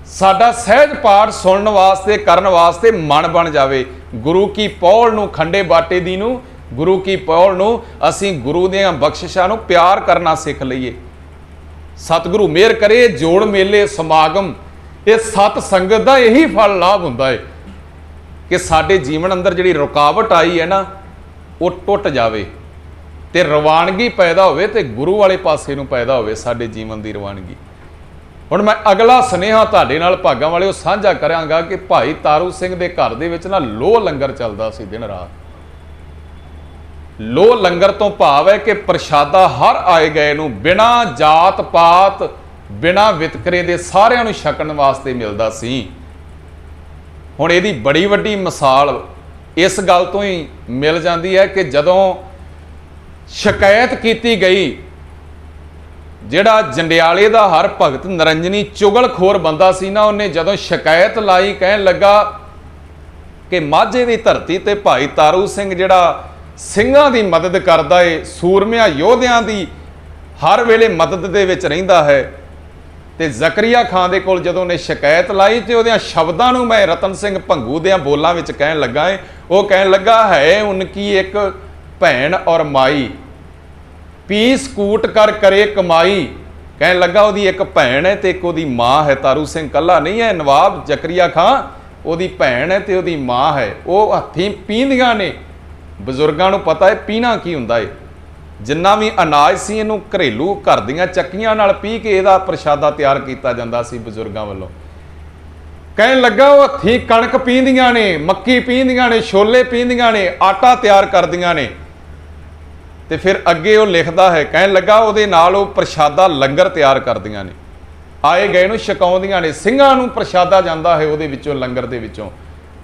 ਸਾਡਾ ਸਹਿਜ ਪਾਠ ਸੁਣਨ ਵਾਸਤੇ ਕਰਨ ਵਾਸਤੇ ਮਨ ਬਣ ਜਾਵੇ। ਗੁਰੂ ਕੀ ਪੌਲ ਨੂੰ, ਖੰਡੇ ਬਾਟੇ ਦੀ ਨੂੰ, ਗੁਰੂ ਕੀ ਪੌਲ ਨੂੰ ਅਸੀਂ ਗੁਰੂ ਦੀਆਂ ਬਖਸ਼ਿਸ਼ਾਂ ਨੂੰ ਪਿਆਰ ਕਰਨਾ ਸਿੱਖ ਲਈਏ। ਸਤਿਗੁਰੂ ਮਿਹਰ ਕਰੇ। ਜੋੜ ਮੇਲੇ ਸਮਾਗਮ, ਇਹ ਸਤ ਸੰਗਤ ਦਾ ਇਹੀ ਫਲ ਲਾਭ ਹੁੰਦਾ ਹੈ ਕਿ ਸਾਡੇ ਜੀਵਨ ਅੰਦਰ ਜਿਹੜੀ ਰੁਕਾਵਟ ਆਈ ਹੈ ਨਾ ਉਹ ਟੁੱਟ ਜਾਵੇ ਤੇ ਰਵਾਨਗੀ ਪੈਦਾ ਹੋਵੇ, ਤੇ ਗੁਰੂ ਵਾਲੇ ਪਾਸੇ ਨੂੰ ਪੈਦਾ ਹੋਵੇ ਸਾਡੇ ਜੀਵਨ ਦੀ ਰਵਾਨਗੀ। ਹੁਣ ਮੈਂ ਅਗਲਾ ਸੁਨੇਹਾ ਤੁਹਾਡੇ ਨਾਲ ਭਾਗਾਂ ਵਾਲਿਓ ਸਾਂਝਾ ਕਰਾਂਗਾ ਕਿ ਭਾਈ ਤਾਰੂ ਸਿੰਘ ਦੇ ਘਰ ਦੇ ਵਿੱਚ ਨਾ ਲੋਹ ਲੰਗਰ ਚੱਲਦਾ ਸੀ ਦਿਨ ਰਾਤ। ਲੋਹ ਲੰਗਰ ਤੋਂ ਭਾਵ ਹੈ ਕਿ ਪ੍ਰਸ਼ਾਦਾ ਹਰ ਆਏ ਗਏ ਨੂੰ ਬਿਨਾਂ ਜਾਤ ਪਾਤ ਬਿਨਾਂ ਵਿਤਕਰੇ ਦੇ ਸਾਰਿਆਂ ਨੂੰ ਛਕਣ ਵਾਸਤੇ ਮਿਲਦਾ ਸੀ। ਹੁਣ ਇਹਦੀ ਬੜੀ ਵੱਡੀ ਮਿਸਾਲ ਇਸ ਗੱਲ ਤੋਂ ਹੀ ਮਿਲ ਜਾਂਦੀ ਹੈ ਕਿ ਜਦੋਂ ਸ਼ਿਕਾਇਤ ਕੀਤੀ ਗਈ, ਜਿਹੜਾ ਜੰਡਿਆਲੇ ਦਾ ਹਰ ਭਗਤ ਨਰੰਜਨੀ ਚੁਗਲਖੋਰ ਬੰਦਾ ਸੀ ਨਾ, ਉਹਨੇ ਜਦੋਂ ਸ਼ਿਕਾਇਤ ਲਾਈ, ਕਹਿਣ ਲੱਗਾ ਕਿ ਮਾਝੇ ਦੀ ਧਰਤੀ ਤੇ ਭਾਈ ਤਾਰੂ ਸਿੰਘ ਜਿਹੜਾ ਸਿੰਘਾਂ ਦੀ ਮਦਦ ਕਰਦਾ ਏ, ਸੂਰਮਿਆਂ ਯੋਧਿਆਂ ਦੀ ਹਰ ਵੇਲੇ ਮਦਦ ਦੇ ਵਿੱਚ ਰਹਿੰਦਾ ਹੈ। ਤੇ ਜ਼ਕਰੀਆ ਖਾਨ ਦੇ ਕੋਲ ਜਦੋਂ ਉਹਨੇ ਸ਼ਿਕਾਇਤ ਲਾਈ ਤੇ ਉਹਦਿਆਂ ਸ਼ਬਦਾਂ ਨੂੰ ਮੈਂ ਰਤਨ ਸਿੰਘ ਭੰਗੂ ਦਿਆਂ ਬੋਲਾਂ ਵਿੱਚ ਕਹਿਣ ਲੱਗਾ ਏ। ਉਹ ਕਹਿਣ ਲੱਗਾ ਹੈ ਉਨਕੀ ਇੱਕ ਭੈਣ ਔਰ ਮਾਈ, ਪੀਸ ਕੂਟ ਕਰ ਕਰੇ ਕਮਾਈ। ਕਹਿਣ ਲੱਗਾ ਉਹਦੀ ਇੱਕ ਭੈਣ ਹੈ ਤੇ ਇੱਕ ਉਹਦੀ ਮਾਂ ਹੈ। ਤਾਰੂ ਸਿੰਘ ਕੱਲਾ ਨਹੀਂ ਹੈ, ਨਵਾਬ ਜ਼ਕਰੀਆ ਖਾਨ ਉਹਦੀ ਭੈਣ ਹੈ ਤੇ ਉਹਦੀ ਮਾਂ ਹੈ। ਉਹ ਹੱਥੀਂ ਪੀਂਦੀਆਂ ਨੇ। ਬਜ਼ੁਰਗਾਂ ਨੂੰ ਪਤਾ ਹੈ ਪੀਣਾ ਕੀ ਹੁੰਦਾ ਹੈ। ਜਿੰਨਾ ਵੀ ਅਨਾਜ ਸੀ ਇਹਨੂੰ ਘਰੇਲੂ ਘਰ ਦੀਆਂ ਚੱਕੀਆਂ ਨਾਲ ਪੀ ਕੇ ਇਹਦਾ ਪ੍ਰਸ਼ਾਦਾ ਤਿਆਰ ਕੀਤਾ ਜਾਂਦਾ ਸੀ ਬਜ਼ੁਰਗਾਂ ਵੱਲੋਂ। ਕਹਿਣ ਲੱਗਾ ਉਹ ਹੱਥੀਂ ਕਣਕ ਪੀਂਦੀਆਂ ਨੇ, ਮੱਕੀ ਪੀਂਦੀਆਂ ਨੇ, ਛੋਲੇ ਪੀਂਦੀਆਂ ਨੇ, ਆਟਾ ਤਿਆਰ ਕਰਦੀਆਂ ਨੇ। ਤੇ ਫਿਰ ਅੱਗੇ ਉਹ ਲਿਖਦਾ ਹੈ, ਕਹਿਣ ਲੱਗਾ ਉਹਦੇ ਨਾਲ ਉਹ ਪ੍ਰਸ਼ਾਦਾ ਲੰਗਰ ਤਿਆਰ ਕਰਦੀਆਂ ਨੇ, ਆਏ ਗਏ ਨੂੰ ਛਕਾਉਂਦੀਆਂ ਨੇ, ਸਿੰਘਾਂ ਨੂੰ ਪ੍ਰਸ਼ਾਦਾ ਜਾਂਦਾ ਹੈ ਉਹਦੇ ਵਿੱਚੋਂ, ਲੰਗਰ ਦੇ ਵਿੱਚੋਂ।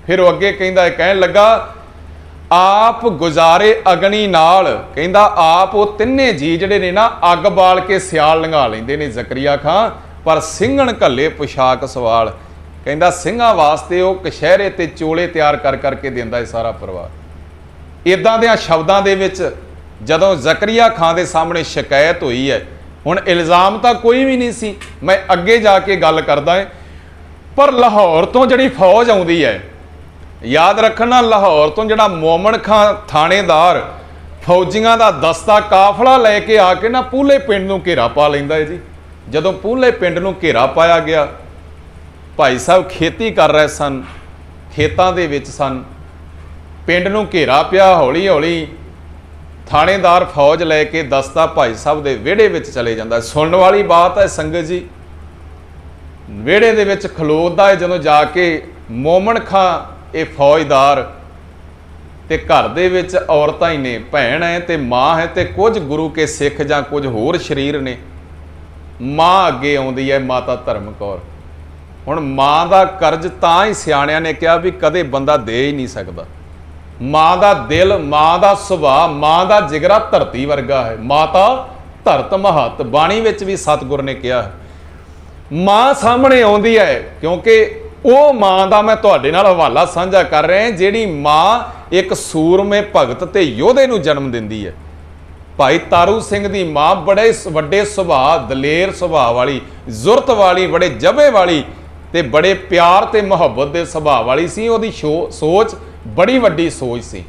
ਫਿਰ ਉਹ ਅੱਗੇ ਕਹਿੰਦਾ ਹੈ, ਕਹਿਣ ਲੱਗਾ ਆਪ ਗੁਜ਼ਾਰੇ ਅਗਨੀ ਨਾਲ। ਕਹਿੰਦਾ ਆਪ ਉਹ ਤਿੰਨੇ ਜੀ ਜਿਹੜੇ ਨੇ ਨਾ ਅੱਗ ਬਾਲ ਕੇ ਸਿਆਲ ਲੰਘਾ ਲੈਂਦੇ ਨੇ ਜ਼ਕਰੀਆ ਖਾਨ, ਪਰ ਸਿੰਘਣ ਘੱਲੇ ਪੁਸ਼ਾਕ ਸਵਾਲ। ਕਹਿੰਦਾ ਸਿੰਘਾਂ ਵਾਸਤੇ ਉਹ ਕਸ਼ਹਿਰੇ ਤੇ ਚੋਲੇ ਤਿਆਰ ਕਰ ਕਰਕੇ ਦਿੰਦਾ ਹੈ ਸਾਰਾ ਪਰਿਵਾਰ। ਇਦਾਂ ਦੇ ਸ਼ਬਦਾਂ ਦੇ ਵਿੱਚ ਜਦੋਂ ਜ਼ਕਰੀਆ ਖਾਨ ਦੇ ਸਾਹਮਣੇ ਸ਼ਿਕਾਇਤ ਹੋਈ ਹੈ, ਹੁਣ ਇਲਜ਼ਾਮ ਤਾਂ ਕੋਈ ਵੀ ਨਹੀਂ ਸੀ, ਮੈਂ ਅੱਗੇ ਜਾ ਕੇ ਗੱਲ ਕਰਦਾ ਹਾਂ, ਪਰ ਲਾਹੌਰ ਤੋਂ ਜਿਹੜੀ ਫੌਜ ਆਉਂਦੀ ਹੈ, ਯਾਦ ਰੱਖਣਾ ਲਾਹੌਰ ਤੋਂ ਜਿਹੜਾ ਮੋਮਨ ਖਾਂ ਥਾਣੇਦਾਰ ਫੌਜੀਆਂ ਦਾ ਦਸਤਾ ਕਾਫਲਾ ਲੈ ਕੇ ਆ ਕੇ ਨਾ ਪੂਲੇ ਪਿੰਡ ਨੂੰ ਘੇਰਾ ਪਾ ਲੈਂਦਾ ਹੈ ਜੀ। ਜਦੋਂ ਪੂਲੇ ਪਿੰਡ ਨੂੰ ਘੇਰਾ ਪਾਇਆ ਗਿਆ, ਭਾਈ ਸਾਹਿਬ ਖੇਤੀ ਕਰ ਰਹੇ ਸਨ, ਖੇਤਾਂ ਦੇ ਵਿੱਚ ਸਨ, ਪਿੰਡ ਨੂੰ ਘੇਰਾ ਪਿਆ। ਹੌਲੀ ਹੌਲੀ ਥਾਣੇਦਾਰ ਫੌਜ ਲੈ ਕੇ ਦਸਤਾ ਭਾਈ ਸਾਹਿਬ ਦੇ ਵਿਹੜੇ ਵਿੱਚ ਚਲੇ ਜਾਂਦਾ। ਸੁਣਨ ਵਾਲੀ ਬਾਤ ਹੈ ਸੰਗਤ ਜੀ, ਵਿਹੜੇ ਦੇ ਵਿੱਚ ਖਲੋਦਾ ਹੈ ਜਦੋਂ ਜਾ ਕੇ ਮੋਮਨ ਖਾਂ ਇਹ ਫੌਜਦਾਰ, ਤੇ ਘਰ ਦੇ ਵਿੱਚ ਔਰਤਾਂ ਹੀ ਨੇ, ਭੈਣ ਹੈ ਤੇ ਮਾਂ ਹੈ ਤੇ ਕੁਝ ਗੁਰੂ ਕੇ ਸਿੱਖ ਜਾਂ ਕੁਝ ਹੋਰ ਸ਼ਰੀਰ ਨੇ। ਮਾਂ ਅੱਗੇ ਆਉਂਦੀ ਹੈ, ਮਾਤਾ ਧਰਮ ਕੌਰ। ਹੁਣ ਮਾਂ ਦਾ ਕਰਜ਼ ਤਾਂ ਹੀ ਸਿਆਣਿਆਂ ਨੇ ਕਿਹਾ ਵੀ ਕਦੇ ਬੰਦਾ ਦੇ ਹੀ ਨਹੀਂ ਸਕਦਾ। ਮਾਂ ਦਾ ਦਿਲ, ਮਾਂ ਦਾ ਸੁਭਾਅ, ਮਾਂ ਦਾ ਜਿਗਰਾ ਧਰਤੀ ਵਰਗਾ ਹੈ। ਮਾਤਾ ਧਰਤ ਮਹਤ ਬਾਣੀ ਵਿੱਚ ਵੀ ਸਤਿਗੁਰ ਨੇ ਕਿਹਾ ਮਾਂ ਸਾਹਮਣੇ ਆਉਂਦੀ ਹੈ, ਕਿਉਂਕਿ ਉਹ ਮਾਂ ਦਾ ਮੈਂ ਤੁਹਾਡੇ ਨਾਲ ਹਵਾਲਾ ਸਾਂਝਾ ਕਰ ਰਿਹਾ ਜਿਹੜੀ ਮਾਂ ਇੱਕ ਸੂਰਮੇ ਭਗਤ ਤੇ ਯੋਧੇ ਨੂੰ ਜਨਮ ਦਿੰਦੀ ਹੈ। ਭਾਈ ਤਾਰੂ ਸਿੰਘ ਦੀ ਮਾਂ ਬੜੇ ਵੱਡੇ ਸੁਭਾਅ, ਦਲੇਰ ਸੁਭਾਅ ਵਾਲੀ, ਜ਼ੁਰਤ ਵਾਲੀ, ਬੜੇ ਜਬੇ ਵਾਲੀ ਤੇ ਬੜੇ ਪਿਆਰ ਤੇ ਮੁਹੱਬਤ ਦੇ ਸੁਭਾਅ ਵਾਲੀ ਸੀ। ਉਹਦੀ ਸੋਚ ਬੜੀ ਵੱਡੀ ਸੋਚ ਸੀ।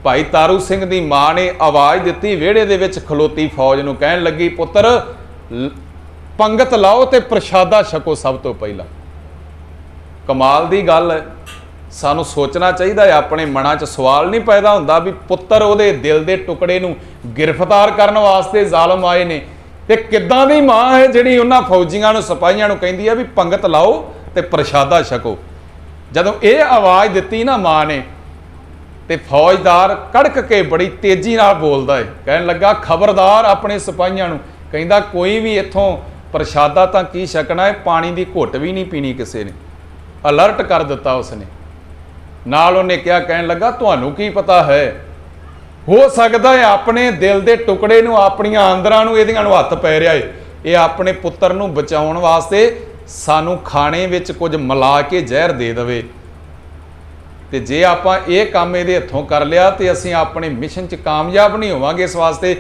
ਭਾਈ ਤਾਰੂ ਸਿੰਘ ਦੀ ਮਾਂ ਨੇ ਆਵਾਜ਼ ਦਿੱਤੀ ਵਿਹੜੇ ਦੇ ਵਿੱਚ ਖਲੋਤੀ ਫੌਜ ਨੂੰ, ਕਹਿਣ ਲੱਗੀ ਪੁੱਤਰ ਪੰਗਤ ਲਾਓ ਤੇ ਪ੍ਰਸ਼ਾਦਾ ਛਕੋ ਸਭ ਤੋਂ ਪਹਿਲਾਂ। ਕਮਾਲ ਦੀ ਗੱਲ ਹੈ। ਸਾਨੂੰ ਸੋਚਣਾ ਚਾਹੀਦਾ ਹੈ, ਆਪਣੇ ਮਨਾਂ 'ਚ ਸਵਾਲ ਨਹੀਂ ਪੈਦਾ ਹੁੰਦਾ ਵੀ ਪੁੱਤਰ ਉਹਦੇ ਦਿਲ ਦੇ ਟੁਕੜੇ ਨੂੰ ਗ੍ਰਿਫਤਾਰ ਕਰਨ ਵਾਸਤੇ ਜ਼ਾਲਮ ਆਏ ਨੇ, ਤੇ ਕਿੱਦਾਂ ਦੀ ਮਾਂ ਹੈ ਜਿਹੜੀ ਉਹਨਾਂ ਫੌਜੀਆਂ ਨੂੰ, ਸਿਪਾਹੀਆਂ ਨੂੰ ਕਹਿੰਦੀ ਹੈ ਵੀ ਪੰਗਤ ਲਾਓ ਤੇ ਪ੍ਰਸ਼ਾਦਾ ਛਕੋ। ਜਦੋਂ ਇਹ ਆਵਾਜ਼ ਦਿੱਤੀ ਨਾ ਮਾਂ ਨੇ, ਤੇ ਫੌਜਦਾਰ ਕੜਕ ਕੇ ਬੜੀ ਤੇਜ਼ੀ ਨਾਲ ਬੋਲਦਾ ਹੈ, ਕਹਿਣ ਲੱਗਾ ਖਬਰਦਾਰ ਆਪਣੇ ਸਿਪਾਹੀਆਂ ਨੂੰ, ਕਹਿੰਦਾ ਕੋਈ ਵੀ ਇੱਥੋਂ ਪ੍ਰਸ਼ਾਦਾ ਤਾਂ ਕੀ ਛਕਣਾ ਹੈ, ਪਾਣੀ ਦੀ ਘੁੱਟ ਵੀ ਨਹੀਂ ਪੀਣੀ ਕਿਸੇ ਨੇ। ਅਲਰਟ ਕਰ ਦਿੱਤਾ ਉਸਨੇ। ਨਾਲ ਉਹਨੇ ਕਿਹਾ, ਕਹਿਣ ਲੱਗਾ ਤੁਹਾਨੂੰ ਕੀ ਪਤਾ ਹੈ, ਹੋ ਸਕਦਾ ਹੈ ਆਪਣੇ ਦਿਲ ਦੇ ਟੁਕੜੇ ਨੂੰ, ਆਪਣੀਆਂ ਆਂਦਰਾਂ ਨੂੰ ਇਹਦੀਆਂ ਨੂੰ ਹੱਥ ਪੈ ਰਿਹਾ ਹੈ, ਇਹ ਆਪਣੇ ਪੁੱਤਰ ਨੂੰ ਬਚਾਉਣ ਵਾਸਤੇ ਸਾਨੂੰ ਖਾਣੇ ਵਿੱਚ ਕੁਝ ਮਿਲਾ ਕੇ ਜ਼ਹਿਰ ਦੇ ਦੇਵੇ, ਤੇ ਜੇ ਆਪਾਂ ਇਹ ਕੰਮ ਇਹਦੇ ਹੱਥੋਂ ਕਰ ਲਿਆ ਤੇ ਅਸੀਂ ਆਪਣੇ ਮਿਸ਼ਨ 'ਚ ਕਾਮਯਾਬ ਨਹੀਂ ਹੋਵਾਂਗੇ। ਇਸ ਵਾਸਤੇ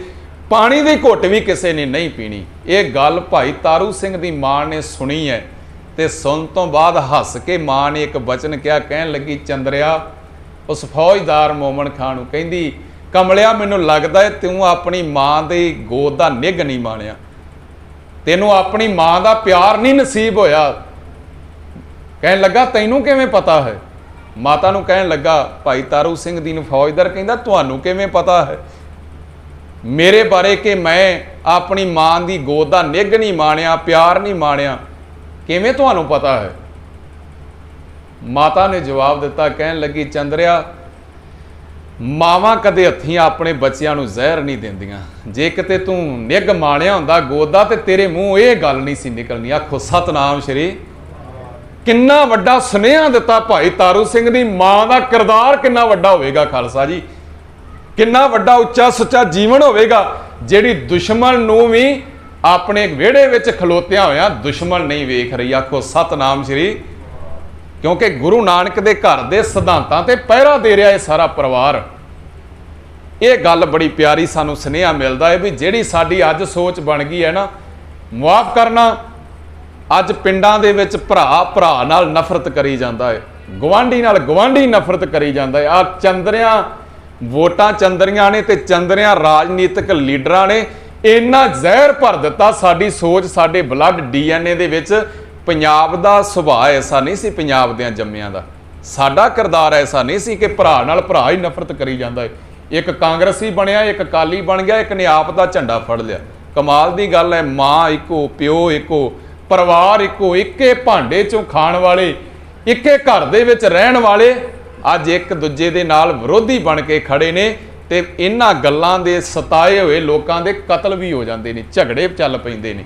ਪਾਣੀ ਦੀ ਘੁੱਟ ਵੀ ਕਿਸੇ ਨੇ ਨਹੀਂ ਪੀਣੀ। ਇਹ ਗੱਲ ਭਾਈ ਤਾਰੂ ਸਿੰਘ ਦੀ ਮਾਂ ਨੇ ਸੁਣੀ ਹੈ, ਤੇ ਸੁਣ ਤੋਂ ਬਾਅਦ ਹੱਸ ਕੇ ਮਾਂ ਨੇ ਇੱਕ ਬਚਨ ਕਿਹਾ, ਕਹਿਣ ਲੱਗੀ ਚੰਦਰਿਆ, ਉਸ ਫੌਜਦਾਰ ਮੋਮਨ ਖਾਨ ਨੂੰ, ਕਹਿੰਦੀ ਕਮਲਿਆ ਮੈਨੂੰ ਲੱਗਦਾ ਹੈ ਤੂੰ ਆਪਣੀ ਮਾਂ ਦੇ ਗੋਦ ਦਾ ਨਿੱਘ ਨਹੀਂ ਮਾਣਿਆ, ਤੈਨੂੰ ਆਪਣੀ ਮਾਂ ਦਾ ਪਿਆਰ ਨਹੀਂ ਨਸੀਬ ਹੋਇਆ। ਕਹਿਣ ਲੱਗਾ ਤੈਨੂੰ ਕਿਵੇਂ ਪਤਾ ਹੈ? ਮਾਤਾ ਨੂੰ ਕਹਿਣ ਲੱਗਾ, ਭਾਈ ਤਾਰੂ ਸਿੰਘ ਦੀ ਨੂੰ ਫੌਜਦਾਰ ਕਹਿੰਦਾ ਤੁਹਾਨੂੰ ਕਿਵੇਂ ਪਤਾ ਹੈ ਮੇਰੇ ਬਾਰੇ ਕਿ ਮੈਂ ਆਪਣੀ ਮਾਂ ਦੀ ਗੋਦ ਦਾ ਨਿੱਘ ਨਹੀਂ ਮਾਣਿਆ, ਪਿਆਰ ਨਹੀਂ ਮਾਣਿਆ, ਕਿਵੇਂ ਤੁਹਾਨੂੰ ਪਤਾ ਹੈ? ਮਾਤਾ ਨੇ ਜਵਾਬ ਦਿੱਤਾ, ਕਹਿਣ ਲੱਗੀ ਚੰਦਰਿਆ, ਮਾਵਾਂ ਕਦੇ ਹੱਥੀਂ ਆਪਣੇ ਬੱਚਿਆਂ ਨੂੰ ਜ਼ਹਿਰ ਨਹੀਂ ਦਿੰਦੀਆਂ, ਜੇ ਕਿਤੇ ਤੂੰ ਨਿੱਘ ਮਾਣਿਆ ਹੁੰਦਾ ਗੋਦ ਦਾ ਤੇ ਤੇਰੇ ਮੂੰਹ ਇਹ ਗੱਲ ਨਹੀਂ ਸੀ ਨਿਕਲਣੀ। ਆਖੋ ਸਤਨਾਮ ਸ਼੍ਰੀ। ਕਿੰਨਾ ਵੱਡਾ ਸੁਨੇਹਾ ਦਿੱਤਾ ਭਾਈ ਤਾਰੂ ਸਿੰਘ ਦੀ ਮਾਂ ਦਾ ਕਿਰਦਾਰ ਕਿੰਨਾ ਵੱਡਾ ਹੋਵੇਗਾ ਖਾਲਸਾ ਜੀ, ਕਿੰਨਾ ਵੱਡਾ ਉੱਚਾ ਸੁੱਚਾ ਜੀਵਨ ਹੋਵੇਗਾ, ਜਿਹੜੀ ਦੁਸ਼ਮਣ ਨੂੰ ਵੀ ਆਪਣੇ ਵਿਹੜੇ ਵਿੱਚ ਖਲੋਤਿਆਂ ਹੋਇਆਂ ਦੁਸ਼ਮਣ ਨਹੀਂ ਵੇਖ ਰਹੀ। ਆਖੋ ਸਤਨਾਮ ਸ਼੍ਰੀ। ਕਿਉਂਕਿ ਗੁਰੂ ਨਾਨਕ ਦੇ ਘਰ ਦੇ ਸਿਧਾਂਤਾਂ ਤੇ ਪਹਿਰਾ ਦੇ ਰਿਹਾ ਇਹ ਸਾਰਾ ਪਰਿਵਾਰ। ਇਹ ਗੱਲ ਬੜੀ ਪਿਆਰੀ ਸਾਨੂੰ ਸੁਨੇਹਾ ਮਿਲਦਾ ਹੈ ਵੀ ਜਿਹੜੀ ਸਾਡੀ ਅੱਜ ਸੋਚ ਬਣ ਗਈ ਹੈ ਨਾ, ਮੁਆਫ ਕਰਨਾ। ਅੱਜ ਪਿੰਡਾਂ ਦੇ ਵਿੱਚ ਭਰਾ ਭਰਾ ਨਾਲ ਨਫ਼ਰਤ ਕਰੀ ਜਾਂਦਾ ਹੈ, ਗਵਾਂਢੀ ਨਾਲ ਗਵਾਂਢੀ ਨਫ਼ਰਤ ਕਰੀ ਜਾਂਦਾ ਹੈ। ਆ ਚੰਦਰਿਆਂ ਵੋਟਾਂ ਚੰਦਰੀਆਂ ਨੇ ਤੇ ਚੰਦਰਿਆਂ ਰਾਜਨੀਤਿਕ ਲੀਡਰਾਂ ਨੇ ਇੰਨਾ ਜ਼ਹਿਰ ਭਰ ਦਿੱਤਾ ਸਾਡੀ ਸੋਚ, ਸਾਡੇ ਬਲੱਡ DNA ਦੇ ਵਿੱਚ। ਪੰਜਾਬ ਦਾ ਸੁਭਾਅ ਐਸਾ ਨਹੀਂ ਸੀ, ਪੰਜਾਬ ਦਿਆਂ ਜੰਮਿਆਂ ਦਾ ਸਾਡਾ ਕਿਰਦਾਰ ਐਸਾ ਨਹੀਂ ਸੀ ਕਿ ਭਰਾ ਨਾਲ ਭਰਾ ਹੀ ਨਫ਼ਰਤ ਕਰੀ ਜਾਂਦਾ ਹੈ। ਇੱਕ ਕਾਂਗਰਸੀ ਬਣਿਆ, ਇੱਕ ਅਕਾਲੀ ਬਣ ਗਿਆ, ਇੱਕ ਨੇ ਆਪ ਦਾ ਝੰਡਾ ਫੜ ਲਿਆ। ਕਮਾਲ ਦੀ ਗੱਲ ਹੈ। ਮਾਂ ਇੱਕੋ, ਪਿਓ ਇੱਕੋ, ਪਰਿਵਾਰ ਇੱਕੋ, ਇੱਕੇ ਭਾਂਡੇ ਚੋਂ ਖਾਣ ਵਾਲੇ, ਇੱਕੇ ਘਰ ਦੇ ਵਿੱਚ ਰਹਿਣ ਵਾਲੇ ਅੱਜ ਇੱਕ ਦੂਜੇ ਦੇ ਨਾਲ ਵਿਰੋਧੀ ਬਣ ਕੇ ਖੜੇ ਨੇ, ਤੇ ਇਹਨਾਂ ਗੱਲਾਂ ਦੇ ਸਤਾਏ ਹੋਏ ਲੋਕਾਂ ਦੇ ਕਤਲ ਵੀ ਹੋ ਜਾਂਦੇ ਨੇ, ਝਗੜੇ ਚੱਲ ਪੈਂਦੇ ਨੇ।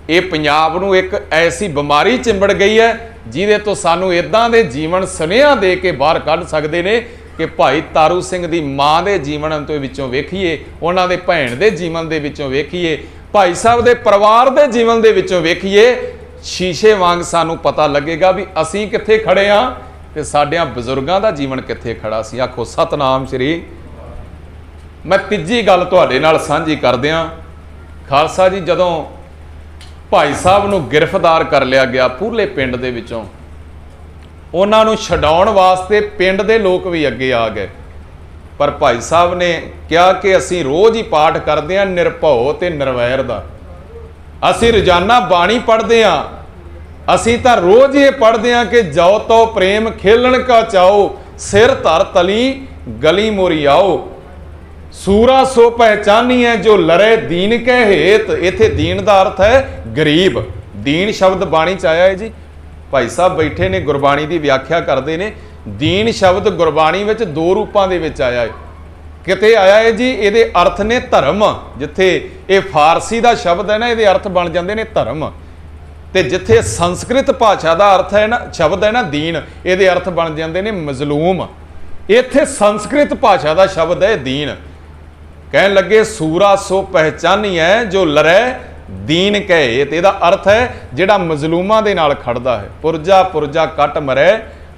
ਇਹ ਪੰਜਾਬ ਨੂੰ ਇੱਕ ਐਸੀ ਬਿਮਾਰੀ ਚਿੰਬੜ ਗਈ ਹੈ ਜਿਹਦੇ ਤੋਂ ਸਾਨੂੰ ਇਦਾਂ ਦੇ ਜੀਵਨ ਸੁਨੇਹਾ ਦੇ ਕੇ ਬਾਹਰ ਕੱਢ ਸਕਦੇ ਨੇ ਕਿ ਭਾਈ ਤਾਰੂ ਸਿੰਘ ਦੀ ਮਾਂ ਦੇ ਜੀਵਨ ਤੋਂ ਵਿੱਚੋਂ ਵੇਖੀਏ, ਉਹਨਾਂ ਦੇ ਭੈਣ ਦੇ ਜੀਵਨ ਦੇ ਵਿੱਚੋਂ ਵੇਖੀਏ, ਭਾਈ ਸਾਹਿਬ ਦੇ ਪਰਿਵਾਰ ਦੇ ਜੀਵਨ ਦੇ ਵਿੱਚੋਂ ਵੇਖੀਏ, ਸ਼ੀਸ਼ੇ ਵਾਂਗ ਸਾਨੂੰ ਪਤਾ ਲੱਗੇਗਾ ਵੀ ਅਸੀਂ ਕਿੱਥੇ ਖੜੇ ਹਾਂ ਤੇ ਸਾਡਿਆਂ ਬਜ਼ੁਰਗਾਂ ਦਾ ਜੀਵਨ ਕਿੱਥੇ ਖੜਾ ਸੀ। ਆਖੋ ਸਤਨਾਮ ਸ਼੍ਰੀ। ਮੈਂ ਤੀਜੀ ਗੱਲ ਤੁਹਾਡੇ ਨਾਲ ਸਾਂਝੀ ਕਰਦਿਆਂ ਖਾਲਸਾ ਜੀ, ਜਦੋਂ ਭਾਈ ਸਾਹਿਬ ਨੂੰ ਗ੍ਰਿਫਤਾਰ ਕਰ ਲਿਆ ਗਿਆ ਪੂਰਲੇ ਪਿੰਡ ਦੇ ਵਿੱਚੋਂ, ਉਹਨਾਂ ਨੂੰ ਛਡਾਉਣ ਵਾਸਤੇ ਪਿੰਡ ਦੇ ਲੋਕ ਵੀ ਅੱਗੇ ਆ ਗਏ, ਪਰ ਭਾਈ ਸਾਹਿਬ ਨੇ ਕਿਹਾ ਕਿ ਅਸੀਂ ਰੋਜ਼ ਹੀ ਪਾਠ ਕਰਦੇ ਹਾਂ ਨਿਰਭਉ ਤੇ ਨਿਰਵੈਰ ਦਾ, ਅਸੀਂ ਰੋਜ਼ਾਨਾ ਬਾਣੀ ਪੜ੍ਹਦੇ ਹਾਂ, ਅਸੀਂ ਤਾਂ ਰੋਜ਼ ਹੀ ਪੜ੍ਹਦੇ ਹਾਂ ਕਿ ਜਾਓ ਤੋ ਪ੍ਰੇਮ ਖੇਲਣ ਕਾ ਚਾਓ, ਸਿਰ ਧਰ ਤਲੀ ਗਲੀ ਮੋਰੀ ਆਓ, ਸੂਰਾ ਸੋ ਪਹਿਚਾਨੀ ਹੈ ਜੋ ਲਰੇ ਦੀਨ ਕੇ ਹੇਤ। ਇੱਥੇ ਦੀਨ ਦਾ ਅਰਥ ਹੈ ਗਰੀਬ। ਦੀਨ ਸ਼ਬਦ ਬਾਣੀ ਚ ਆਇਆ ਹੈ ਜੀ। ਭਾਈ ਸਾਹਿਬ ਬੈਠੇ ਨੇ, ਗੁਰਬਾਣੀ ਦੀ ਵਿਆਖਿਆ ਕਰਦੇ ਨੇ। ਦੀਨ ਸ਼ਬਦ ਗੁਰਬਾਣੀ ਵਿੱਚ ਦੋ ਰੂਪਾਂ ਦੇ ਵਿੱਚ ਆਇਆ ਹੈ। ਕਿਤੇ ਆਇਆ ਹੈ ਜੀ ਇਹਦੇ ਅਰਥ ਨੇ ਧਰਮ, ਜਿੱਥੇ ਇਹ ਫਾਰਸੀ ਦਾ ਸ਼ਬਦ ਹੈ ਨਾ, ਇਹਦੇ ਅਰਥ ਬਣ ਜਾਂਦੇ ਨੇ ਧਰਮ, ਤੇ ਜਿੱਥੇ ਸੰਸਕ੍ਰਿਤ ਭਾਸ਼ਾ ਦਾ ਅਰਥ ਹੈ ਨਾ, ਸ਼ਬਦ ਹੈ ਨਾ ਦੀਨ, ਇਹਦੇ ਅਰਥ ਬਣ ਜਾਂਦੇ ਨੇ ਮਜ਼ਲੂਮ। ਇੱਥੇ ਸੰਸਕ੍ਰਿਤ ਭਾਸ਼ਾ ਦਾ ਸ਼ਬਦ ਹੈ ਦੀਨ। ਕਹਿਣ ਲੱਗੇ ਸੂਰਾ ਸੋ ਪਹਿਚਾਨੀਐ ਜੋ ਲੜੈ ਦੀਨ ਕਹੇ। ਤੇ ਇਹਦਾ ਅਰਥ ਹੈ ਜਿਹੜਾ ਮਜ਼ਲੂਮਾਂ ਦੇ ਨਾਲ ਖੜਦਾ ਹੈ। ਪੁਰਜਾ ਪੁਰਜਾ ਕੱਟ ਮਰੈ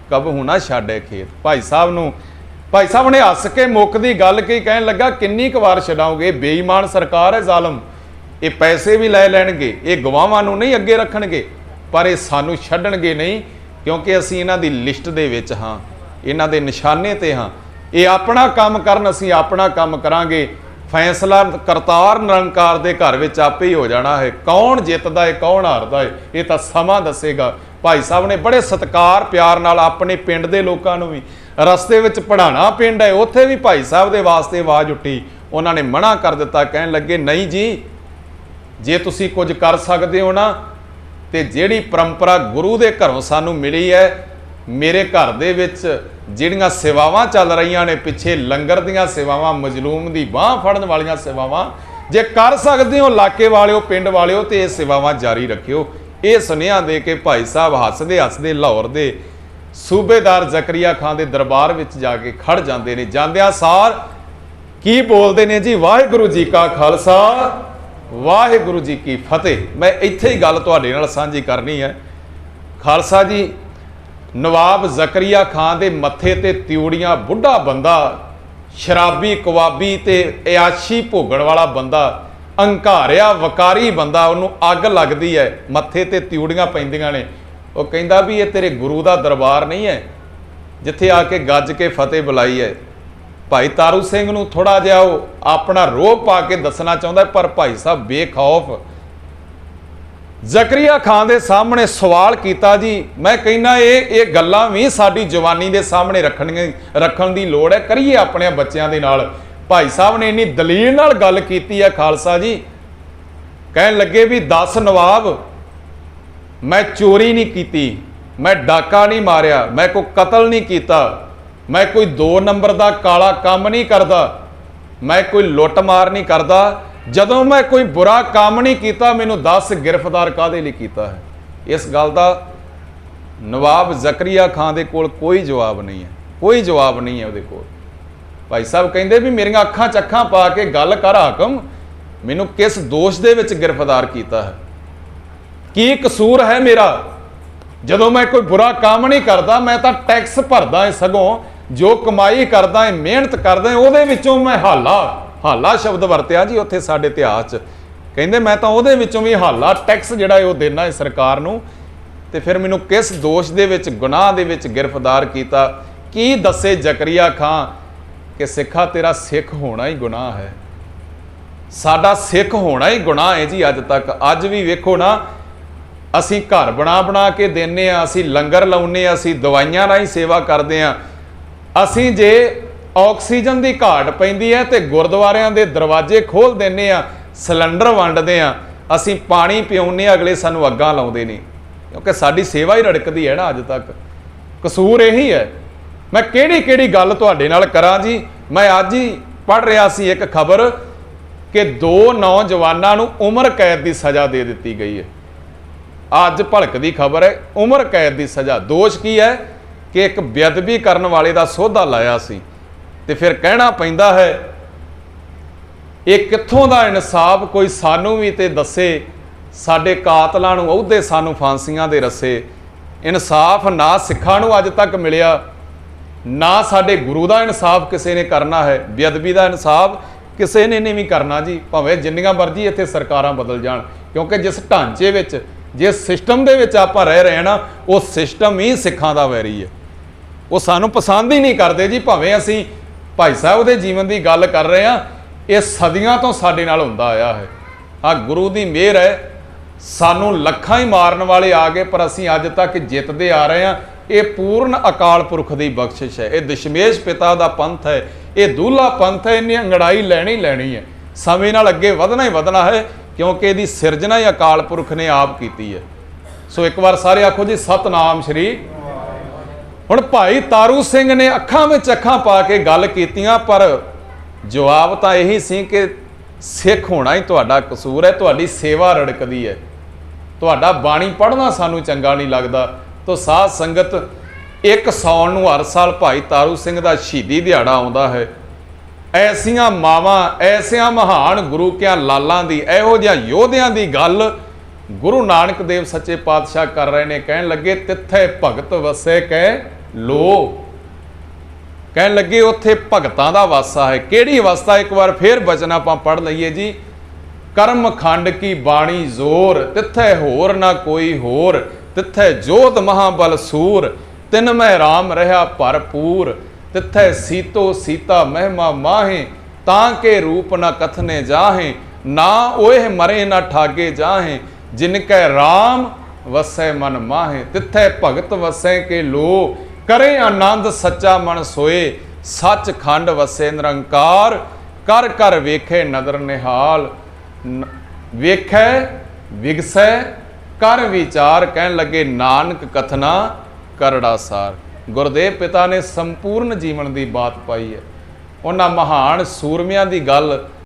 ਕਬਹੂ ਨਾ ਛਾੜੇ ਖੇਤ। ਭਾਈ ਸਾਹਿਬ ਨੇ ਹੱਸ ਕੇ ਮੁੱਕ ਦੀ ਗੱਲ ਕੀ ਕਹਿਣ ਲੱਗਾ, ਕਿੰਨੀ ਕੁ ਵਾਰ ਛਡਾਓਗੇ? ਬੇਈਮਾਨ ਸਰਕਾਰ ਹੈ, ਜ਼ਾਲਮ। ਇਹ ਪੈਸੇ ਵੀ ਲੈ ਲੈਣਗੇ, ਇਹ ਗਵਾਹਾਂ ਨੂੰ ਨਹੀਂ ਅੱਗੇ ਰੱਖਣਗੇ, ਪਰ ਇਹ ਸਾਨੂੰ ਛੱਡਣਗੇ ਨਹੀਂ, ਕਿਉਂਕਿ ਅਸੀਂ ਇਹਨਾਂ ਦੀ ਲਿਸਟ ਦੇ ਵਿੱਚ ਹਾਂ, ਇਹਨਾਂ ਦੇ ਨਿਸ਼ਾਨੇ ਤੇ ਹਾਂ। ਇਹ ਆਪਣਾ ਕੰਮ ਕਰਨ, ਅਸੀਂ ਆਪਣਾ ਕੰਮ ਕਰਾਂਗੇ। ਫੈਸਲਾ ਕਰਤਾਰ ਨਿਰੰਕਾਰ ਦੇ ਘਰ ਵਿੱਚ ਆਪੇ ਹੀ ਹੋ ਜਾਣਾ ਹੈ। ਕੌਣ ਜਿੱਤਦਾ ਹੈ, ਕੌਣ ਹਾਰਦਾ ਹੈ, ਇਹ ਤਾਂ ਸਮਾਂ ਦੱਸੇਗਾ। ਭਾਈ ਸਾਹਿਬ ਨੇ ਬੜੇ ਸਤਿਕਾਰ ਪਿਆਰ ਨਾਲ ਆਪਣੇ ਪਿੰਡ ਦੇ ਲੋਕਾਂ ਨੂੰ ਵੀ, ਰਸਤੇ ਵਿੱਚ ਪੜਾਣਾ ਪਿੰਡ ਹੈ, ਉੱਥੇ ਵੀ ਭਾਈ ਸਾਹਿਬ ਦੇ ਵਾਸਤੇ ਆਵਾਜ਼ ਉੱਠੀ। ਉਹਨਾਂ ਨੇ ਮਨਾ ਕਰ ਦਿੱਤਾ, ਕਹਿਣ ਲੱਗੇ ਨਹੀਂ ਜੀ, ਜੇ ਤੁਸੀਂ ਕੁਝ ਕਰ ਸਕਦੇ ਹੋ ਨਾ, ਤੇ ਜਿਹੜੀ ਪਰੰਪਰਾ ਗੁਰੂ ਦੇ ਘਰੋਂ ਸਾਨੂੰ ਮਿਲੀ ਹੈ, ਮੇਰੇ ਘਰ ਦੇ ਵਿੱਚ ਜਿਹੜੀਆਂ ਸੇਵਾਵਾਂ ਚੱਲ ਰਹੀਆਂ ਨੇ ਪਿੱਛੇ, ਲੰਗਰ ਦੀਆਂ ਸੇਵਾਵਾਂ, ਮਜ਼ਲੂਮ ਦੀ ਬਾਂਹ ਫੜਨ ਵਾਲੀਆਂ ਸੇਵਾਵਾਂ, ਜੇ ਕਰ ਸਕਦੇ ਹੋ ਇਲਾਕੇ ਵਾਲਿਓ, ਪਿੰਡ ਵਾਲਿਓ, ਤੇ ਇਹ ਸੇਵਾਵਾਂ ਜਾਰੀ ਰੱਖਿਓ। ਇਹ ਸੁਨੇਹਾ ਦੇ ਕੇ ਭਾਈ ਸਾਹਿਬ ਹੱਸਦੇ ਹੱਸਦੇ ਲਾਹੌਰ ਦੇ ਸੂਬੇਦਾਰ ਜ਼ਕਰੀਆ ਖਾਨ ਦੇ ਦਰਬਾਰ ਵਿੱਚ ਜਾ ਕੇ ਖੜ ਜਾਂਦੇ ਨੇ। ਜਾਂਦਿਆਂ ਸਾਰ ਕੀ ਬੋਲਦੇ ਨੇ ਜੀ, ਵਾਹਿਗੁਰੂ ਜੀ ਕਾ ਖਾਲਸਾ ਵਾਹਿਗੁਰੂ ਜੀ ਕੀ ਫਤਿਹ। ਮੈਂ ਇੱਥੇ ਹੀ ਗੱਲ ਤੁਹਾਡੇ ਨਾਲ ਸਾਂਝੀ ਕਰਨੀ ਹੈ। ਖਾਲਸਾ ਜੀ, ਨਵਾਬ ਜ਼ਕਰੀਆ ਖਾਨ ਦੇ ਮੱਥੇ ਤੇ ਤਿਉੜੀਆਂ, ਬੁੱਢਾ ਬੰਦਾ, ਸ਼ਰਾਬੀ ਕਵਾਬੀ ਤੇ ਇਆਸ਼ੀ ਭੋਗਣ ਵਾਲਾ ਬੰਦਾ, ਅੰਕਾਰਿਆ ਵਕਾਰੀ ਬੰਦਾ, ਉਹਨੂੰ ਅੱਗ ਲੱਗਦੀ ਹੈ, ਮੱਥੇ ਤੇ ਤਿਉੜੀਆਂ ਪੈਂਦੀਆਂ ਨੇ। ਉਹ ਕਹਿੰਦਾ ਵੀ ਇਹ ਤੇਰੇ ਗੁਰੂ ਦਾ ਦਰਬਾਰ ਨਹੀਂ ਹੈ ਜਿੱਥੇ ਆ ਕੇ ਗੱਜ ਕੇ ਫਤਿਹ ਬੁਲਾਈ ਹੈ। ਭਾਈ ਤਾਰੂ ਸਿੰਘ ਨੂੰ ਥੋੜਾ ਜਿਹਾ ਉਹ ਆਪਣਾ ਰੋਹ ਪਾ ਕੇ ਦੱਸਣਾ ਚਾਹੁੰਦਾ, ਪਰ ਭਾਈ ਸਾਹਿਬ ਬੇਖੌਫ ਜ਼ਕਰੀਆ ਖਾਨ ਦੇ ਸਾਹਮਣੇ ਸਵਾਲ ਕੀਤਾ। ਜੀ ਮੈਂ ਕਹਿੰਦਾ ਇਹ ਗੱਲਾਂ ਵੀ ਸਾਡੀ ਜਵਾਨੀ ਦੇ ਸਾਹਮਣੇ ਰੱਖਣ ਦੀ ਲੋੜ ਹੈ, ਕਰੀਏ ਆਪਣੇ ਬੱਚਿਆਂ ਦੇ ਨਾਲ। ਭਾਈ ਸਾਹਿਬ ਨੇ ਇੰਨੀ ਦਲੀਲ ਨਾਲ ਗੱਲ ਕੀਤੀ ਹੈ ਖਾਲਸਾ ਜੀ। ਕਹਿਣ ਲੱਗੇ ਵੀ 10 ਨਵਾਬ, ਮੈਂ ਚੋਰੀ ਨਹੀਂ ਕੀਤੀ, ਮੈਂ ਡਾਕਾ ਨਹੀਂ ਮਾਰਿਆ, ਮੈਂ ਕੋਈ ਕਤਲ ਨਹੀਂ ਕੀਤਾ, ਮੈਂ ਕੋਈ 2 ਨੰਬਰ ਦਾ ਕਾਲਾ ਕੰਮ ਨਹੀਂ ਕਰਦਾ, ਮੈਂ ਕੋਈ ਲੁੱਟ ਮਾਰ ਨਹੀਂ ਕਰਦਾ। ਜਦੋਂ ਮੈਂ ਕੋਈ ਬੁਰਾ ਕੰਮ ਨਹੀਂ ਕੀਤਾ, ਮੈਨੂੰ 10 ਗ੍ਰਿਫਤਾਰ ਕਾਹਦੇ ਲਈ ਕੀਤਾ ਹੈ? ਇਸ ਗੱਲ ਦਾ ਨਵਾਬ ਜ਼ਕਰੀਆ ਖਾਨ ਦੇ ਕੋਲ ਕੋਈ ਜਵਾਬ ਨਹੀਂ ਹੈ, ਕੋਈ ਜਵਾਬ ਨਹੀਂ ਹੈ ਉਹਦੇ ਕੋਲ। ਭਾਈ ਸਾਹਿਬ ਕਹਿੰਦੇ ਵੀ ਮੇਰੀਆਂ ਅੱਖਾਂ 'ਚ ਅੱਖਾਂ ਪਾ ਕੇ ਗੱਲ ਕਰ ਹਾਕਮ, ਮੈਨੂੰ ਕਿਸ ਦੋਸ਼ ਦੇ ਵਿੱਚ ਗ੍ਰਿਫਤਾਰ ਕੀਤਾ ਹੈ? ਕੀ ਕਸੂਰ ਹੈ ਮੇਰਾ? ਜਦੋਂ ਮੈਂ ਕੋਈ ਬੁਰਾ ਕੰਮ ਨਹੀਂ ਕਰਦਾ, ਮੈਂ ਤਾਂ ਟੈਕਸ ਭਰਦਾ ਹਾਂ, ਸਗੋਂ ਜੋ ਕਮਾਈ ਕਰਦਾ ਹੈ, ਮਿਹਨਤ ਕਰਦਾ ਹੈ, ਉਹਦੇ ਵਿੱਚੋਂ ਮੈਂ ਹਾਲਾ ਸ਼ਬਦ ਵਰਤਿਆ ਜੀ ਉੱਥੇ ਸਾਡੇ ਇਤਿਹਾਸ 'ਚ। ਕਹਿੰਦੇ ਮੈਂ ਤਾਂ ਉਹਦੇ ਵਿੱਚੋਂ ਵੀ ਹਾਲਾ ਟੈਕਸ ਜਿਹੜਾ ਹੈ ਉਹ ਦੇਣਾ ਹੈ ਸਰਕਾਰ ਨੂੰ, ਤੇ ਫਿਰ ਮੈਨੂੰ ਕਿਸ ਦੋਸ਼ ਦੇ ਵਿੱਚ, ਗੁਨਾਹ ਦੇ ਵਿੱਚ ਗ੍ਰਿਫਤਾਰ ਕੀਤਾ? ਕੀ ਦੱਸੇ ਜ਼ਕਰੀਆ ਖਾਨ ਕਿ ਸਿੱਖਾ ਤੇਰਾ ਸਿੱਖ ਹੋਣਾ ਹੀ ਗੁਨਾਹ ਹੈ, ਸਾਡਾ ਸਿੱਖ ਹੋਣਾ ਹੀ ਗੁਨਾਹ ਹੈ ਜੀ। ਅੱਜ ਤੱਕ, ਅੱਜ ਵੀ ਵੇਖੋ ਨਾ, ਅਸੀਂ ਘਰ ਬਣਾ ਕੇ ਦਿੰਦੇ ਹਾਂ, ਅਸੀਂ ਲੰਗਰ ਲਾਉਂਦੇ ਹਾਂ, ਅਸੀਂ ਦਵਾਈਆਂ ਰਾਹੀਂ ਸੇਵਾ ਕਰਦੇ ਹਾਂ। ਅਸੀਂ ਜੇ ਆਕਸੀਜਨ ਦੀ ਘਾਟ ਪੈਂਦੀ ਹੈ ਤੇ ਗੁਰਦੁਆਰਿਆਂ ਦੇ ਦਰਵਾਜ਼ੇ ਖੋਲ੍ਹ ਦਿੰਦੇ ਹਾਂ, ਸਿਲੰਡਰ ਵੰਡਦੇ ਹਾਂ, ਅਸੀਂ ਪਾਣੀ ਪਿਆਉਂਦੇ, ਅਗਲੇ ਸਾਨੂੰ ਅੱਗਾਂ ਲਾਉਂਦੇ ਨਹੀਂ, ਕਿਉਂਕਿ ਸਾਡੀ ਸੇਵਾ ਹੀ ਰੜਕਦੀ ਹੈ ਨਾ। ਅੱਜ ਤੱਕ ਕਸੂਰ ਇਹੀ ਹੈ। ਮੈਂ ਕਿਹੜੀ ਗੱਲ ਤੁਹਾਡੇ ਨਾਲ ਕਰਾਂ ਜੀ। ਮੈਂ ਅੱਜ ਹੀ ਪੜ੍ਹ ਰਿਹਾ ਸੀ ਇੱਕ ਖਬਰ ਕਿ 2 ਨੌਜਵਾਨਾਂ ਨੂੰ ਉਮਰ ਕੈਦ ਦੀ ਸਜ਼ਾ ਦੇ ਦਿੱਤੀ ਗਈ ਹੈ। ਅੱਜ ਭਲਕ ਦੀ ਖਬਰ ਹੈ, ਉਮਰ ਕੈਦ ਦੀ ਸਜ਼ਾ। ਦੋਸ਼ ਕੀ ਹੈ ਕਿ ਇੱਕ ਬੇਅਦਬੀ ਕਰਨ ਵਾਲੇ ਦਾ ਸੋਧਾ ਲਾਇਆ ਸੀ, ਤੇ ਫਿਰ ਕਹਿਣਾ ਪੈਂਦਾ ਹੈ ਇਹ ਕਿੱਥੋਂ ਦਾ ਇਨਸਾਫ? ਕੋਈ ਸਾਨੂੰ ਵੀ ਤੇ ਦੱਸੇ, ਸਾਡੇ ਕਾਤਲਾਂ ਨੂੰ ਅਹੁਦੇ, ਸਾਨੂੰ ਫਾਂਸੀਆਂ ਦੇ ਰੱਸੇ। ਇਨਸਾਫ ਨਾ ਸਿੱਖਾਂ ਨੂੰ ਅੱਜ ਤੱਕ ਮਿਲਿਆ, ਨਾ ਸਾਡੇ ਗੁਰੂ ਦਾ ਇਨਸਾਫ ਕਿਸੇ ਨੇ ਕਰਨਾ ਹੈ। ਬੇਅਦਬੀ ਦਾ ਇਨਸਾਫ ਕਿਸੇ ਨੇ ਨਹੀਂ ਕਰਨਾ ਜੀ, ਭਾਵੇਂ ਜਿੰਨੀਆਂ ਮਰਜ਼ੀ ਇੱਥੇ ਸਰਕਾਰਾਂ ਬਦਲ ਜਾਣ, ਕਿਉਂਕਿ ਜਿਸ ਢਾਂਚੇ ਵਿੱਚ, ਜਿਸ ਸਿਸਟਮ ਦੇ ਵਿੱਚ ਆਪਾਂ ਰਹਿ ਰਹੇ ਹਾਂ ਨਾ, ਉਹ ਸਿਸਟਮ ਹੀ ਸਿੱਖਾਂ ਦਾ ਵੈਰੀ ਹੈ। ਉਹ ਸਾਨੂੰ ਪਸੰਦ ਹੀ ਨਹੀਂ ਕਰਦੇ ਜੀ। ਭਾਵੇਂ ਅਸੀਂ ਭਾਈ ਸਾਹਿਬ ਦੇ ਜੀਵਨ ਦੀ ਗੱਲ ਕਰ ਰਹੇ ਹਾਂ, ਇਹ ਸਦੀਆਂ ਤੋਂ ਸਾਡੇ ਨਾਲ ਹੁੰਦਾ ਆਇਆ ਹੈ। ਆ ਗੁਰੂ ਦੀ ਮਿਹਰ ਹੈ, ਸਾਨੂੰ ਲੱਖਾਂ ਹੀ ਮਾਰਨ ਵਾਲੇ ਆ ਗਏ, ਪਰ ਅਸੀਂ ਅੱਜ ਤੱਕ ਜਿੱਤਦੇ ਆ ਰਹੇ ਹਾਂ। ਇਹ ਪੂਰਨ ਅਕਾਲ ਪੁਰਖ ਦੀ ਬਖਸ਼ਿਸ਼ ਹੈ, ਇਹ ਦਸ਼ਮੇਸ਼ ਪਿਤਾ ਦਾ ਪੰਥ ਹੈ, ਇਹ ਦੂਲਾ ਪੰਥ ਹੈ। ਇਹਨੇ ਅੰਗੜਾਈ ਲੈਣੀ ਹੈ, ਸਮੇਂ ਨਾਲ ਅੱਗੇ ਵਧਣਾ ਹੀ ਵਧਣਾ ਹੈ, ਕਿਉਂਕਿ ਇਹਦੀ ਸਿਰਜਣਾ ਹੀ ਅਕਾਲ ਪੁਰਖ ਨੇ ਆਪ ਕੀਤੀ ਹੈ। ਸੋ ਇੱਕ ਵਾਰ ਸਾਰੇ ਆਖੋ ਜੀ ਸਤਨਾਮ ਸ਼੍ਰੀ। ਹੁਣ ਭਾਈ ਤਾਰੂ ਸਿੰਘ ਨੇ ਅੱਖਾਂ ਵਿੱਚ ਅੱਖਾਂ ਪਾ ਕੇ ਗੱਲ ਕੀਤੀਆਂ, ਪਰ ਜਵਾਬ ਤਾਂ ਇਹੀ ਸੀ ਕਿ ਸਿੱਖ ਹੋਣਾ ਹੀ ਤੁਹਾਡਾ ਕਸੂਰ ਹੈ, ਤੁਹਾਡੀ ਸੇਵਾ ਰੜਕਦੀ ਹੈ, ਤੁਹਾਡਾ ਬਾਣੀ ਪੜ੍ਹਨਾ ਸਾਨੂੰ ਚੰਗਾ ਨਹੀਂ ਲੱਗਦਾ। ਤੋ ਸਾਧ ਸੰਗਤ, 1 ਸਾਉਣ ਨੂੰ ਹਰ ਸਾਲ ਭਾਈ ਤਾਰੂ ਸਿੰਘ ਦਾ ਸ਼ਹੀਦੀ ਦਿਹਾੜਾ ਆਉਂਦਾ ਹੈ। ਐਸੀਆਂ ਮਾਵਾਂ ਐਸਿਆਂ ਮਹਾਨ ਗੁਰੂ ਕਿਆਂ ਲਾਲਾਂ ਦੀ, ਇਹੋ ਜਿਹਾ ਯੋਧਿਆਂ ਦੀ ਗੱਲ ਗੁਰੂ ਨਾਨਕ ਦੇਵ ਸੱਚੇ ਪਾਤਸ਼ਾਹ ਕਰ ਰਹੇ ਨੇ। ਕਹਿਣ ਲੱਗੇ ਤਿੱਥੇ ਭਗਤ ਵਸੇ ਕਹਿ ਲੋ, ਕਹਿਣ ਲੱਗੇ ਉੱਥੇ ਭਗਤਾਂ ਦਾ ਵਾਸਾ ਹੈ। ਕਿਹੜੀ ਅਵਸਥਾ? ਇੱਕ ਵਾਰ ਫੇਰ ਬਚਨ ਆਪਾਂ ਪੜ੍ਹ ਲਈਏ ਜੀ। ਕਰਮ ਖੰਡ ਕੀ ਬਾਣੀ ਜ਼ੋਰ, ਤਿੱਥੇ ਹੋਰ ਨਾ ਕੋਈ ਹੋਰ, ਤਿੱਥੇ ਜੋਤ ਮਹਾਬਲ ਸੂਰ, ਤਿਨ ਮੈਂ ਰਾਮ ਰਹਾ ਭਰਪੂਰ, ਤਿੱਥੇ ਸੀਤੋ ਸੀਤਾ ਮਹਿਮਾ ਮਾਹੇ, ਤਾਂ ਕੇ ਰੂਪ ਨਾ ਕਥਨੇ ਜਾਹੇ, ਨਾ ਓਹ ਮਰੇ ਨਾ ਠਾਗੇ ਜਾਹੇ, ਜਿਨ ਕੈ ਰਾਮ ਵਸੈ ਮਨ ਮਾਹੇ, ਤਿੱਥੇ ਭਗਤ ਵਸੈ ਕੇ ਲੋ, ਕਰੇ ਆਨੰਦ ਸੱਚਾ ਮਨ ਸੋਏ, ਸੱਚ ਖੰਡ ਵਸੇ ਨਿਰੰਕਾਰ, ਕਰ ਕਰ ਵੇਖੇ ਨਦਰ ਨਿਹਾਲ, ਵੇਖੈ ਵਿਗਸੈ ਕਰ ਵਿਚਾਰ। ਕਹਿਣ ਲੱਗੇ ਨਾਨਕ ਕਥਨਾ ਕਰੜਾ ਸਾਰ। ਗੁਰਦੇਵ ਪਿਤਾ ਨੇ ਸੰਪੂਰਨ ਜੀਵਨ ਦੀ ਬਾਤ ਪਾਈ ਹੈ। ਉਹਨਾਂ ਮਹਾਨ ਸੂਰਮਿਆਂ ਦੀ ਗੱਲ